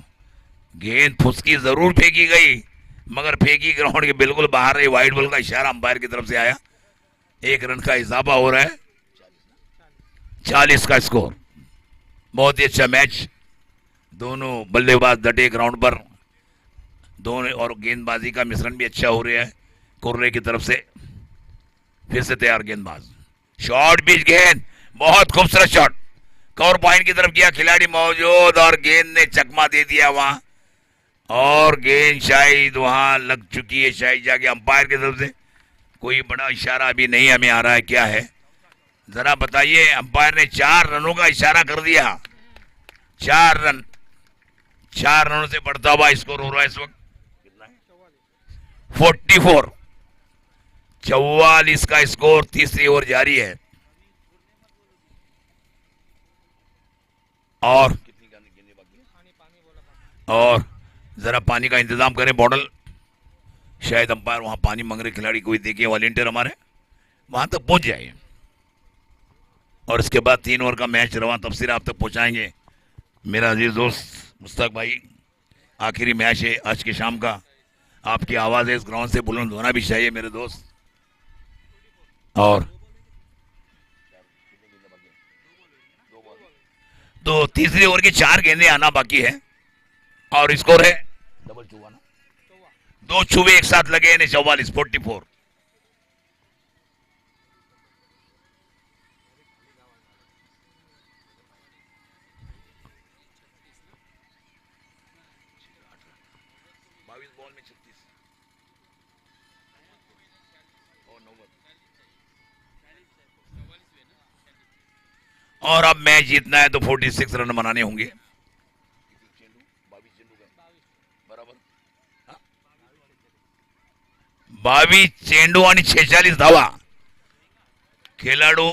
गेंद फुसकी जरूर फेंकी गई, मगर फेंकी ग्राउंड के बिल्कुल बाहर है। वाइड बॉल का इशारा अंपायर की तरफ से आया। 1 रन का इजाफा हो रहा है, 40 का स्कोर। बहुत ही अच्छा मैच, दोनों बल्लेबाज डटे ग्राउंड पर, दोनों और गेंदबाजी का मिश्रण भी अच्छा हो रहा है कुर्रे की तरफ से। फिर से तैयार गेंदबाज, शॉर्ट पिच गेंद, बहुत खूबसूरत शॉट, कवर पॉइंट की तरफ किया, खिलाड़ी मौजूद और गेंद ने चकमा दे दिया वहां, और गेंद शायद वहां लग चुकी है, शायद जाके अंपायर की तरफ से कोई बड़ा इशारा अभी नहीं हमें आ रहा है, क्या है जरा बताइए। अंपायर ने 4 रनों का इशारा कर दिया, 4 रनों से बढ़ता हुआ स्कोर हो रहा है इस वक्त 44। 44 का स्कोर, तीसरी ओवर जारी है। और जरा पानी का इंतजाम करें बॉटल, शायद अंपायर वहां पानी मांग रहे खिलाड़ी कोई देखिए, वॉलेंटियर हमारे वहां तक पहुंच जाए। और इसके बाद 3 ओवर का मैच रवा तफसीर आप तक पहुंचाएंगे मेरा अजीज दोस्त मुश्ताक भाई। आखिरी मैच है आज की शाम का, आपकी आवाज है इस ग्राउंड से बुलंद होना भी चाहिए मेरे दोस्त। और तो तीसरी ओवर की 4 गेंदें आना बाकी है और स्कोर है डबल चौवा ना, 2 छुवे एक साथ लगे यानी 44। और अब मैच जीतना है तो 46 रन बनाने होंगे। 22 चेंडू आणि 46 धावा। खेळाडू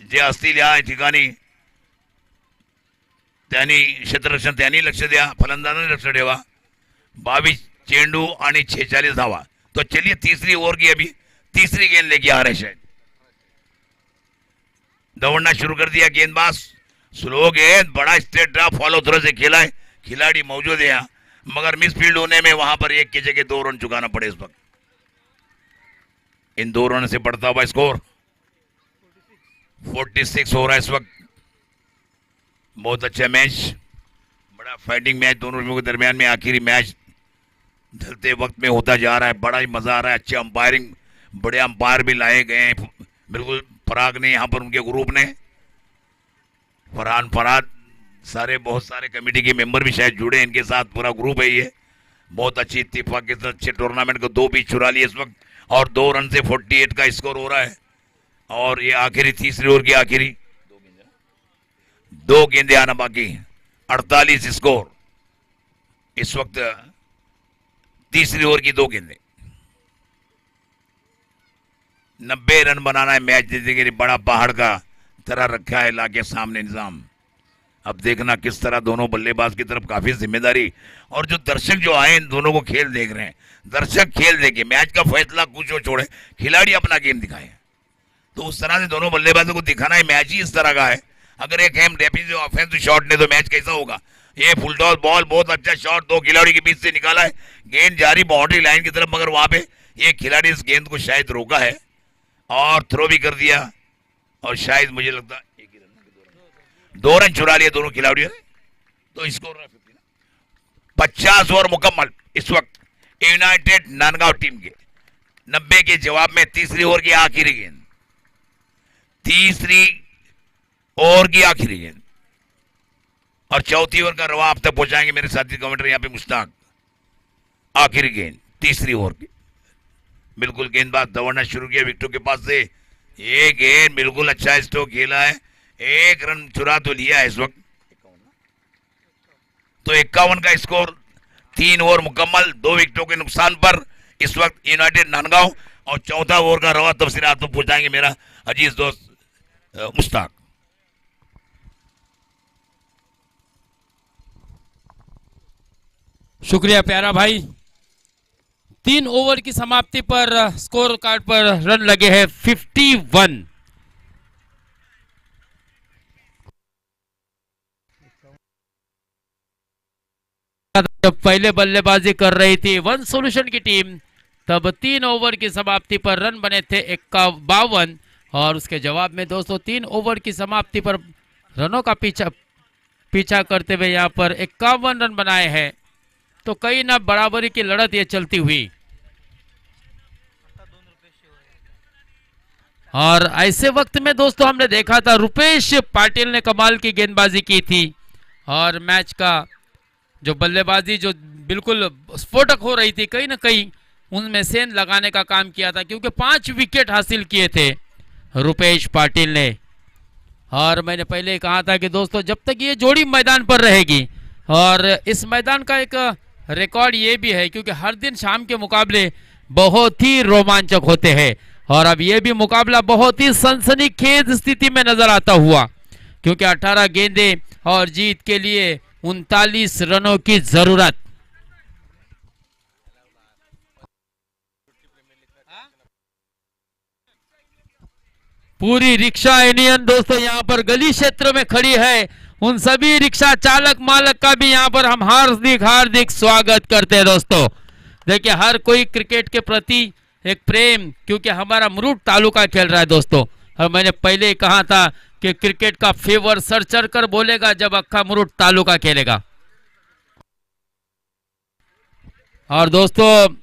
जे असतील या ठिकाणी त्यांनी क्षेत्ररक्षण त्यांनी लक्ष द्या, फलंदाजांनी लक्ष ठेवा। 22 चेंडू आणि 46 धावा। तो चलिए तीसरी ओवर की अभी तीसरी गेंद लेके आ रहे हैं। दौड़ना शुरू कर दिया गेंदबाज, स्लो गेंद, बड़ा स्ट्रेट ड्राइव फॉलो थ्रो से खेला है, खिलाड़ी मौजूद है यहाँ, मगर मिस फील्ड होने में वहां पर एक की जगह 2 रन चुकाना पड़े इस वक्त। इन 2 रन से बढ़ता हुआ स्कोर 46 हो रहा है इस वक्त। बहुत अच्छा मैच, बड़ा फाइटिंग मैच दोनों टीमों के दरमियान में आखिरी मैच ढलते वक्त में होता जा रहा है। बड़ा ही मजा आ रहा है, अच्छे अंपायरिंग, बड़े अंपायर भी लाए गए हैं। बिल्कुल फराग ने यहाँ पर उनके ग्रुप ने, फरहान फराद, सारे बहुत सारे कमेटी के मेंबर भी शायद जुड़े, इनके साथ पूरा ग्रुप है ये। बहुत अच्छी इत्तेफाक के साथ अच्छे टूर्नामेंट को 2 पिच चुरा लिए इस वक्त और 2 रन से 48 का स्कोर हो रहा है। और ये आखिरी तीसरी ओवर की आखिरी 2 गेंदे आना बाकी, 48 स्कोर इस वक्त। तीसरी ओवर की 2 गेंदे, 90 रन बनाना है मैच जीतने के लिए। बड़ा पहाड़ का तरह रखा है लाके सामने निजाम। अब देखना किस तरह दोनों बल्लेबाज की तरफ काफी जिम्मेदारी, और जो दर्शक जो आए इन दोनों को खेल देख रहे हैं, दर्शक खेल देखे, मैच का फैसला कुछ छोड़े, खिलाड़ी अपना गेम दिखाए। तो उस तरह से दोनों बल्लेबाजों को दिखाना है, मैच ही इस तरह का है। अगर एक हम डेफिसिट ऑफेंसिव शॉट ने तो मैच कैसा होगा। ये फुल टॉस बॉल, बहुत अच्छा शॉट 2 खिलाड़ी के बीच से निकाला है, गेंद जारी बाउंड्री लाइन की तरफ, मगर वहां पे एक खिलाड़ी इस गेंद को शायद रोका है और थ्रो भी कर दिया, और शायद मुझे लगता है 2 रन चुरा लिए दोनों खिलाड़ियों ने। तो स्कोर 50 ओवर मुकम्मल इस वक्त यूनाइटेड नांदगांव टीम के। 90 के जवाब में तीसरी ओवर की आखिरी गेंद, तीसरी ओवर की आखिरी गेंद, और चौथी ओवर का रवा आप तक पहुंचाएंगे मेरे साथी कमेंटर यहाँ पे मुश्ताक। आखिरी गेंद तीसरी ओवर की, बिल्कुल गेंदबाज दौड़ना शुरू किया विकेटों के पास से। ये गेंद बिल्कुल अच्छा स्ट्रोक खेला है, 1 रन चुरा तो लिया है इस वक्त। तो 51 का स्कोर, 3 ओवर मुकम्मल, 2 विकेटों के नुकसान पर इस वक्त यूनाइटेड नांदगांव। और चौथा ओवर का रवा तफसीर आप तक पहुंचाएंगे मेरा अजीज दोस्त मुश्ताक। शुक्रिया प्यारा भाई। 3 ओवर की समाप्ति पर स्कोर कार्ड पर रन लगे हैं 51। जब पहले बल्लेबाजी कर रही थी वन सॉल्यूशन की टीम, तब 3 ओवर की समाप्ति पर रन बने थे 52, और उसके जवाब में दोस्तों 3 ओवर की समाप्ति पर रनों का पीछा करते हुए यहाँ पर 51 रन बनाए हैं। तो कई ना बराबरी की लड़त ये चलती हुई, और ऐसे वक्त में दोस्तों हमने देखा था रुपेश पाटिल ने कमाल की गेंदबाजी की थी, और मैच का जो बल्लेबाजी जो बिल्कुल स्फोटक हो रही थी, कहीं ना कहीं उनमें सेंध लगाने का काम किया था, क्योंकि 5 विकेट हासिल किए थे रुपेश पाटिल ने। और मैंने पहले कहा था कि दोस्तों जब तक ये जोड़ी मैदान पर रहेगी, और इस मैदान का एक रिकॉर्ड ये भी है क्योंकि हर दिन शाम के मुकाबले बहुत ही रोमांचक होते हैं। और अब यह भी मुकाबला बहुत ही सनसनीखेज स्थिति में नजर आता हुआ, क्योंकि 18 गेंदें और जीत के लिए 39 रनों की जरूरत। पूरी रिक्शा यूनियन दोस्तों यहाँ पर गली क्षेत्र में खड़ी है। उन सभी रिक्शा चालक मालक का भी यहाँ पर हम हार्दिक हार्दिक स्वागत करते हैं दोस्तों। देखिए हर कोई क्रिकेट के प्रति एक प्रेम, क्योंकि हमारा मुरुड तालुका खेल रहा है दोस्तों। और मैंने पहले ही कहा था कि क्रिकेट का फेवर सर चढ़ कर बोलेगा जब अक्खा मुरुड तालुका खेलेगा। और दोस्तों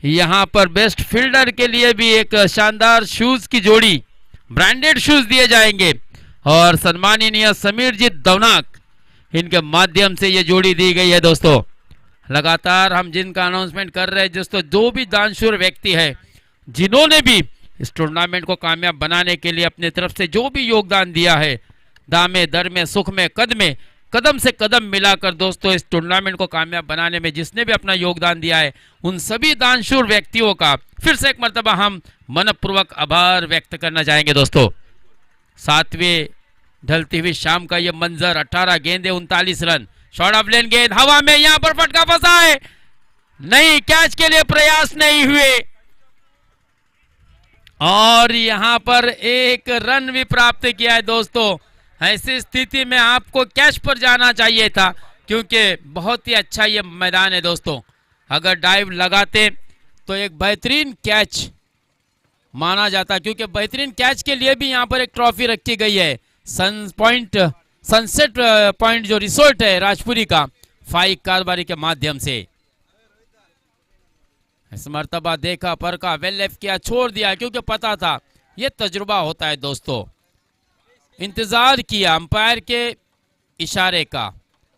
यहाँ पर बेस्ट फील्डर के लिए भी एक शानदार शूज की जोड़ी, ब्रांडेड शूज दिए जाएंगे। और सम्माननीय समीरजीत दवनाक, इनके माध्यम से ये जोड़ी दी गई है दोस्तों। लगातार हम जिनका अनाउंसमेंट कर रहे हैं दोस्तों, जो भी दानशूर व्यक्ति है जिन्होंने भी इस टूर्नामेंट को कामयाब बनाने के लिए अपने तरफ से जो भी योगदान दिया है, दामे दर में सुख में कदम से कदम मिलाकर दोस्तों इस टूर्नामेंट को कामयाब बनाने में जिसने भी अपना योगदान दिया है, उन सभी दानशूर व्यक्तियों का फिर से एक मर्तबा हम मनपूर्वक आभार व्यक्त करना चाहेंगे दोस्तों। 7वें ढलती हुई शाम का ये मंजर, 18 गेंदे 39 रन। शॉर्ट ऑफ लेन गेंद हवा में, यहां पर फटका फंसा है, नहीं कैच के लिए प्रयास नहीं हुए। और यहां पर एक रन भी प्राप्त किया है दोस्तों। ऐसी स्थिति में आपको कैच पर जाना चाहिए था, क्योंकि बहुत ही अच्छा ये मैदान है दोस्तों। अगर डाइव लगाते तो एक बेहतरीन कैच माना जाता, क्योंकि बेहतरीन कैच के लिए भी यहाँ पर एक ट्रॉफी रखी गई है। सनसेट पॉइंट जो रिसोर्ट है राजपुरी का, 5 कारोबारी के माध्यम से। इस मर्तबा देखा, परखा, वेल लेफ्ट किया, छोड़ दिया, क्योंकि पता था ये तजुर्बा होता है दोस्तों। इंतजार किया अंपायर के इशारे का,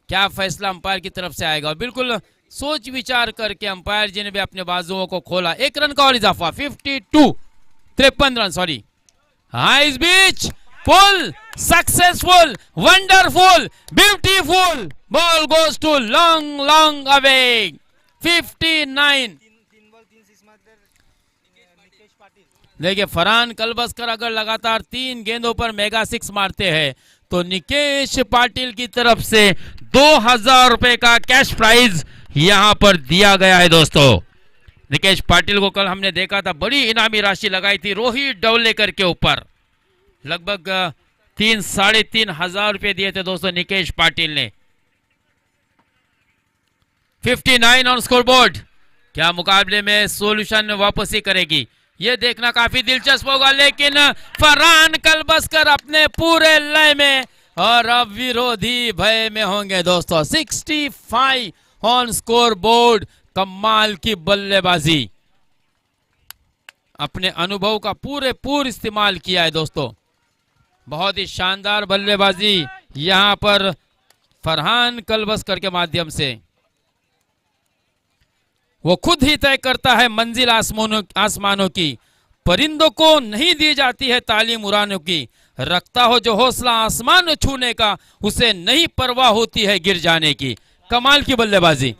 क्या फैसला अंपायर की तरफ से आएगा। बिल्कुल सोच विचार करके अंपायर जी ने भी अपने बाजुओं को खोला। 1 रन का और इजाफा, 53 रन, सॉरी। हाई बीच pull, successful, wonderful, beautiful, ball goes to long away. 59। देखिए फरहान कलबस्कर अगर लगातार 3 गेंदों पर मेगा 6 मारते हैं तो निकेश पाटिल की तरफ से 2000 रुपए का कैश प्राइज यहां पर दिया गया है दोस्तों। निकेश पाटिल को कल हमने देखा था, बड़ी इनामी राशि लगाई थी रोहित डवलेकर के ऊपर, लगभग 3-3.5 हजार रुपए दिए थे दोस्तों निकेश पाटिल ने। 59 ऑन स्कोरबोर्ड। क्या मुकाबले में सॉल्यूशन वापसी करेगी, यह देखना काफी दिलचस्प होगा। लेकिन फरहान कलबस्कर अपने पूरे लय में और अब विरोधी भय में होंगे दोस्तों। 65 ऑन स्कोर बोर्ड। कमाल की बल्लेबाजी, अपने अनुभव का पूरे इस्तेमाल किया है दोस्तों। बहुत ही शानदार बल्लेबाजी यहां पर फरहान कलबस्कर के माध्यम से। वो खुद ही तय करता है मंजिल आसमानों की, परिंदों को नहीं दी जाती है तालीम उड़ानों की। रखता हो जो हौसला आसमान छूने का, उसे नहीं परवाह होती है गिर जाने की। कमाल की बल्लेबाजी।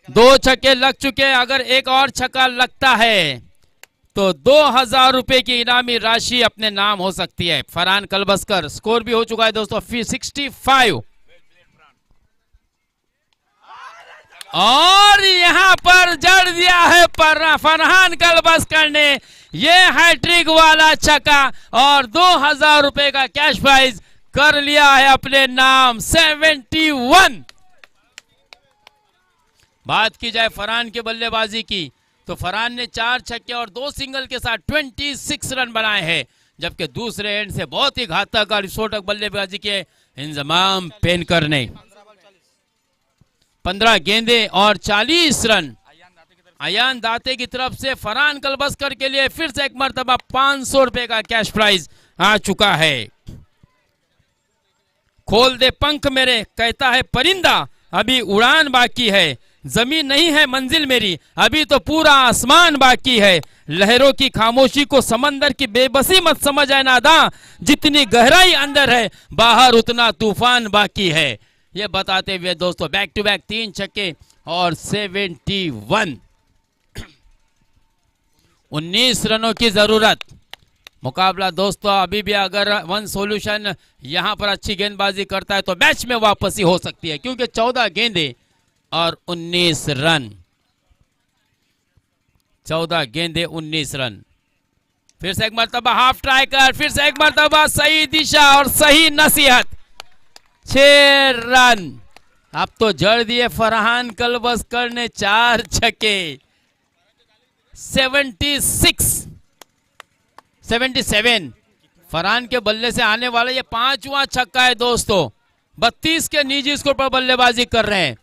2 छक्के लग चुके, अगर एक और छक्का लगता है तो 2000 रुपए की इनामी राशि अपने नाम हो सकती है। फरहान कलबस्कर, स्कोर भी हो चुका है दोस्तों 65। और यहां पर जड़ दिया है फरहान कलबस्कर ने ये हैट्रिक वाला छक्का और 2000 रुपए का कैश प्राइज कर लिया है अपने नाम। 71। बात की जाए फरहान के बल्लेबाजी की तो फरहान ने 4 छक्के और 2 सिंगल के साथ 26 रन बनाए हैं, जबकि दूसरे एंड से बहुत ही घातक और विस्फोटक बल्लेबाजी के इंजमाम पेनकर ने 15 गेंदे और 40 रन। अयान दाते की तरफ से फरहान कलबस्कर के लिए फिर से एक मर्तबा 500 रुपए का कैश प्राइज आ चुका है। खोल दे पंख मेरे, कहता है परिंदा, अभी उड़ान बाकी है। जमीन नहीं है मंजिल मेरी, अभी तो पूरा आसमान बाकी है। लहरों की खामोशी को समंदर की बेबसी मत समझ आए नादा, जितनी गहराई अंदर है बाहर उतना तूफान बाकी है। ये बताते हुए दोस्तों बैक टू बैक 3 छक्के और 71। 19 रनों की जरूरत। मुकाबला दोस्तों अभी भी अगर वन सॉल्यूशन यहां पर अच्छी गेंदबाजी करता है तो मैच में वापसी हो सकती है, क्योंकि 14 गेंदें और 19 रन। 14 गेंदें 19 रन। फिर से एक मरतबा हाफ ट्राई कर, फिर से एक मरतबा सही दिशा और सही नसीहत। 6 रन। अब तो जड़ दिए फरहान कलबस्कर ने 4 छक्के। 77 फरहान के बल्ले से आने वाला ये 5वां छक्का है दोस्तों। 32 के निजी स्कोर पर बल्लेबाजी कर रहे हैं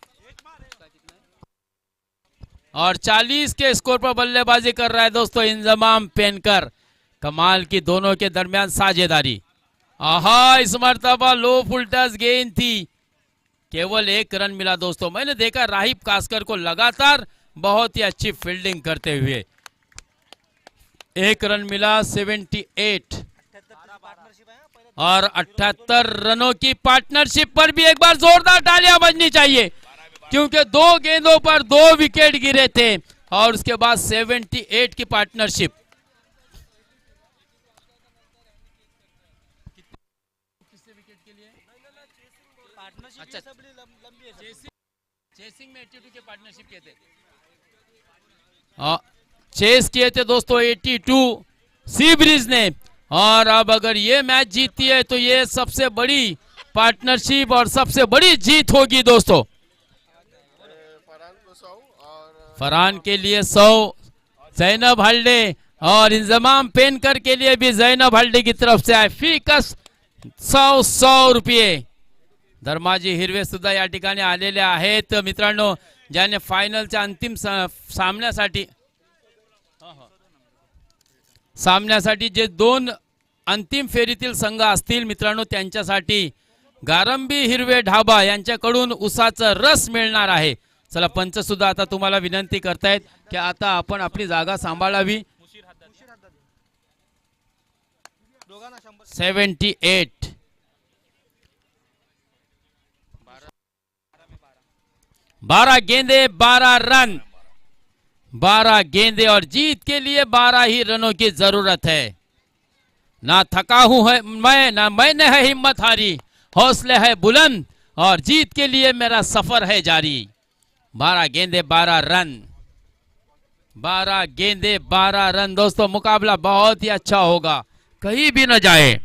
और 40 के स्कोर पर बल्लेबाजी कर रहा है दोस्तों इंजमाम पेनकर। कमाल की दोनों के दरमियान साझेदारी। आहा, इस मर्तबा लो फुलटस गेंद थी, केवल 1 रन मिला दोस्तों। मैंने देखा राहिब कास्कर को लगातार बहुत ही अच्छी फील्डिंग करते हुए। 1 रन मिला। 78 और 78 रनों की पार्टनरशिप पर भी एक बार जोरदार तालियां बजनी चाहिए, क्योंकि 2 गेंदों पर 2 विकेट गिरे थे और उसके बाद 78 की पार्टनरशिप। अच्छा, चेसिंग में 82 के पार्टनरशिप किए थे, चेस किए थे दोस्तों 82 सी ब्रिज ने। और अब अगर ये मैच जीतती है तो ये सबसे बड़ी पार्टनरशिप और सबसे बड़ी जीत होगी दोस्तों। फरहान के लिए 100 जैनब हल्डे और इंजमाम पेनकर के लिए भी जैनब हल्डे की तरफ से आए फिकस 100 रुपये। धर्माजी हिरवे सुद्धा या ठिकाणी आलेले आहेत मित्रांनो, ज्याने फायनलच्या अंतिम सामन्यासाठी जे 2 अंतिम फेरीतील संघ असतील मित्रांनो, त्यांच्यासाठी गारंबी हिरवे ढाबा यांच्याकडून उसाचा रस मिळणार आहे। चला, पंच सुद्धा आता तुम्हाला विनंती करतायत की आता आपण आपली जागा सांभाळावी। 78 12 गेंदे 12 रन। 12 गेंदे और जीत के लिए 12 ही रनों की जरूरत है। ना थका हूं है मैं, ना मैंने है हिम्मत हारी, हौसले है बुलंद और जीत के लिए मेरा सफर है जारी। 12 गेंदे 12 रन। 12 गेंदे 12 रन दोस्तों। मुकाबला बहुत ही अच्छा होगा, कहीं भी न जाए,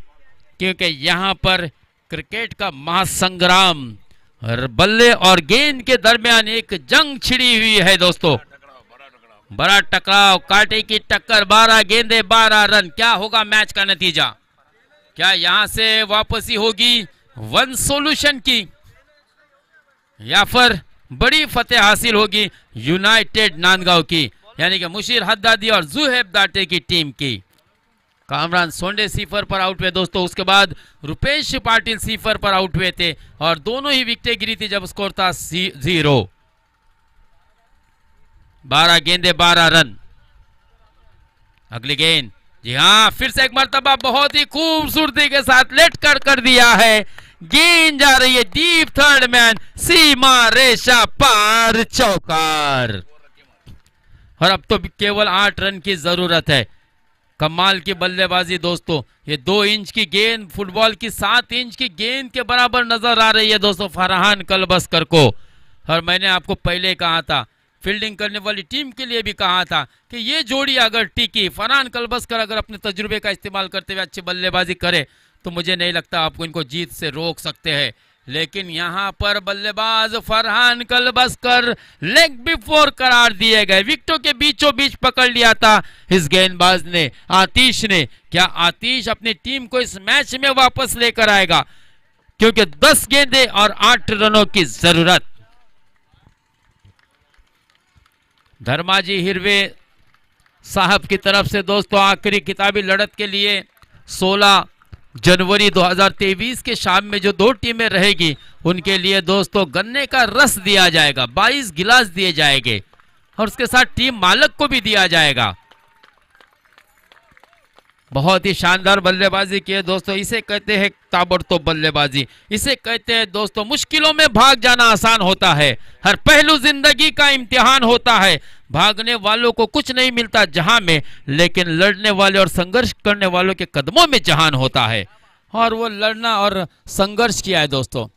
क्योंकि यहां पर क्रिकेट का महासंग्राम बल्ले और गेंद के दरमियान एक जंग छिड़ी हुई है दोस्तों। बड़ा टकराव, कांटे की टक्कर। 12 गेंदे 12 रन। क्या होगा मैच का नतीजा? क्या यहां से वापसी होगी वन सॉल्यूशन की, या फिर बड़ी फतेह हासिल होगी यूनाइटेड नांदगांव की, यानी कि मुशीर हद्दादी और जुहेब दाटे की टीम की? कामरान सोंडे सीफर पर आउट हुए दोस्तों, उसके बाद रुपेश पाटिल सीफर पर आउट हुए थे और दोनों ही विकेटें गिरी थी जब स्कोर था 0। 12 गेंदे 12 रन। अगली गेंद, जी हाँ, फिर से एक मर्तबा बहुत ही खूबसूरती के साथ लेट कर दिया है। गेंद जा रही है डीप थर्ड मैन, सीमा रेशा पार, चौकार। और अब तो केवल 8 रन की जरूरत है। कमाल की बल्लेबाजी दोस्तों। ये 2 इंच की गेंद फुटबॉल की 7 इंच की गेंद के बराबर नजर आ रही है दोस्तों फरहान कलबस्कर को। और मैंने आपको पहले कहा था, फील्डिंग करने वाली टीम के लिए भी कहा था कि ये जोड़ी अगर टिकी, फरहान कलबस्कर अगर अपने तजुर्बे का इस्तेमाल करते हुए अच्छी बल्लेबाजी करे, तो मुझे नहीं लगता आपको इनको जीत से रोक सकते हैं। लेकिन यहां पर बल्लेबाज फरहान कलबस्कर लेग बिफोर करार दिए गए। विकेटों के बीचों बीच पकड़ लिया था इस गेंदबाज ने, आतिश ने। क्या आतिश अपनी टीम को इस मैच में वापस लेकर आएगा? क्योंकि 10 गेंदे और 8 रनों की जरूरत। धर्माजी हिरवे साहब की तरफ से दोस्तों आखिरी किताबी लड़त के लिए 16 जनवरी 2023 के शाम में जो 2 टीमें रहेगी उनके लिए दोस्तों गन्ने का रस दिया जाएगा। 22 गिलास दिए जाएंगे और उसके साथ टीम मालक को भी दिया जाएगा। बहुत ही शानदार बल्लेबाजी की है दोस्तों। इसे कहते हैं ताबड़तोड़ बल्लेबाजी। इसे कहते हैं दोस्तों मुश्किलों में भाग जाना आसान होता है। हर पहलू जिंदगी का इम्तिहान होता है। भागने वालों को कुछ नहीं मिलता जहां में, लेकिन लड़ने वाले और संघर्ष करने वालों के कदमों में जहान होता है। और वो लड़ना और संघर्ष किया है दोस्तों।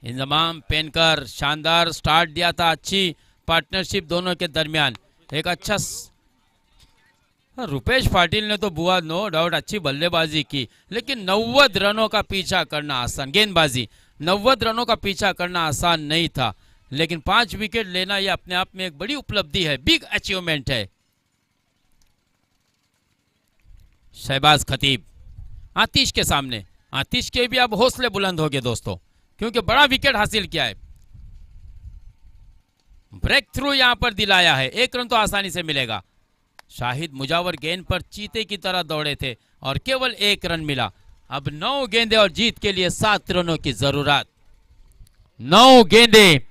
इंजमाम पहनकर शानदार स्टार्ट दिया था। अच्छी पार्टनरशिप दोनों के दरमियान। एक अच्छा रुपेश पाटिल ने तो बुआ नो डाउट अच्छी बल्लेबाजी की, लेकिन 90 रनों का पीछा करना आसान, गेंदबाजी 90 रनों का पीछा करना आसान नहीं था, लेकिन 5 विकेट लेना यह अपने आप में एक बड़ी उपलब्धि है, बिग अचीवमेंट है। शहबाज खतीब आतिश के सामने, आतिश के भी अब हौसले बुलंद हो गए दोस्तों, क्योंकि बड़ा विकेट हासिल किया है। ब्रेक थ्रू यहां पर दिलाया है, 1 रन तो आसानी से मिलेगा। शाहिद मुजावर गेंद पर चीते की तरह दौड़े थे और केवल 1 रन मिला। अब 9 गेंदे और जीत के लिए 7 रनों की जरूरत। 9 गेंदे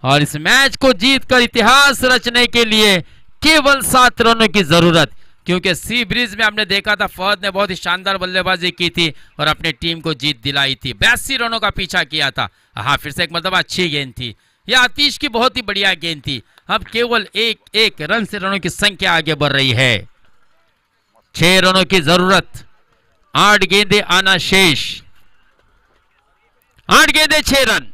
और इस मैच को जीतकर इतिहास रचने के लिए केवल 7 रनों की जरूरत, क्योंकि सी ब्रिज में हमने देखा था फहद ने बहुत ही शानदार बल्लेबाजी की थी और अपनी टीम को जीत दिलाई थी। 82 रनों का पीछा किया था। हाँ, फिर से एक मतलब अच्छी गेंद थी। यह आतिश की बहुत ही बढ़िया गेंद थी। अब केवल एक रन से रनों की संख्या आगे बढ़ रही है। 6 रनों की जरूरत। 8 गेंदे आना शेष। 8 गेंदे 6 रन।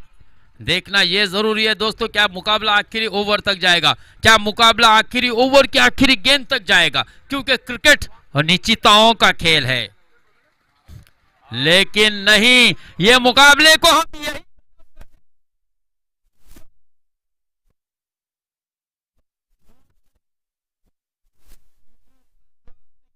देखना यह जरूरी है दोस्तों, क्या मुकाबला आखिरी ओवर तक जाएगा, क्या मुकाबला आखिरी ओवर की आखिरी गेंद तक जाएगा, क्योंकि क्रिकेट अनिश्चितताओं का खेल है। लेकिन नहीं, यह मुकाबले को हम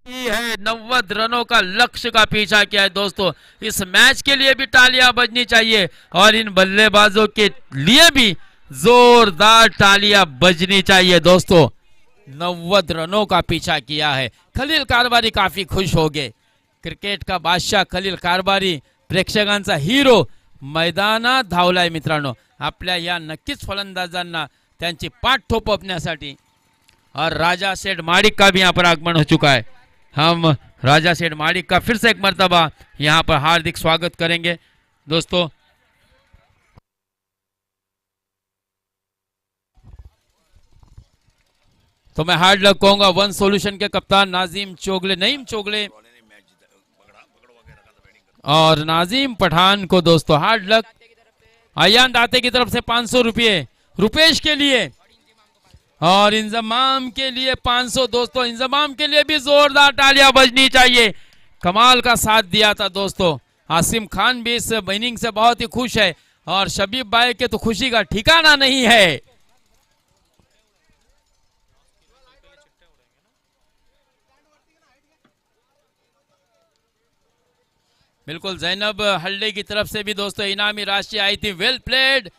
यही है 90 रनों का लक्ष्य का पीछा किया है दोस्तों। इस मैच के लिए भी तालियां बजनी चाहिए और इन बल्लेबाजों के लिए भी जोरदार तालियां बजनी चाहिए दोस्तों। 90 रनों का पीछा किया है। खलील कारबारी काफी खुश हो गए। क्रिकेट का बादशाह खलील कारबारी, प्रेक्षकांचा हिरो मैदानात धावलाय मित्रांनो। आपल्या या नक्कीच फलंदाजांना त्यांची पाठ थोपवण्यासाठी। और राजा सेठ माडिक का भी यहाँ पर आगमन हो चुका है। हम राजा सेठ माडिक का फिर से एक मर्तबा यहाँ पर हार्दिक स्वागत करेंगे दोस्तों। तो मैं हार्ड लक कहूंगा वन सॉल्यूशन के कप्तान नईम चोगले और नाजिम पठान को दोस्तों हार्ड लक। अयान दाते की तरफ से 500 रुपये रुपेश के लिए और इंजमाम के लिए 500 दोस्तों। इंजमाम के लिए भी जोरदार तालियां बजनी चाहिए। कमाल का साथ दिया था दोस्तों। आसिम खान भी इस इनिंग से बहुत ही खुश है और शबीब भाई के तो खुशी का ठिकाना नहीं है। बिल्कुल, जैनब हल्ले की तरफ से भी दोस्तों इनामी राशि आई थी। Well played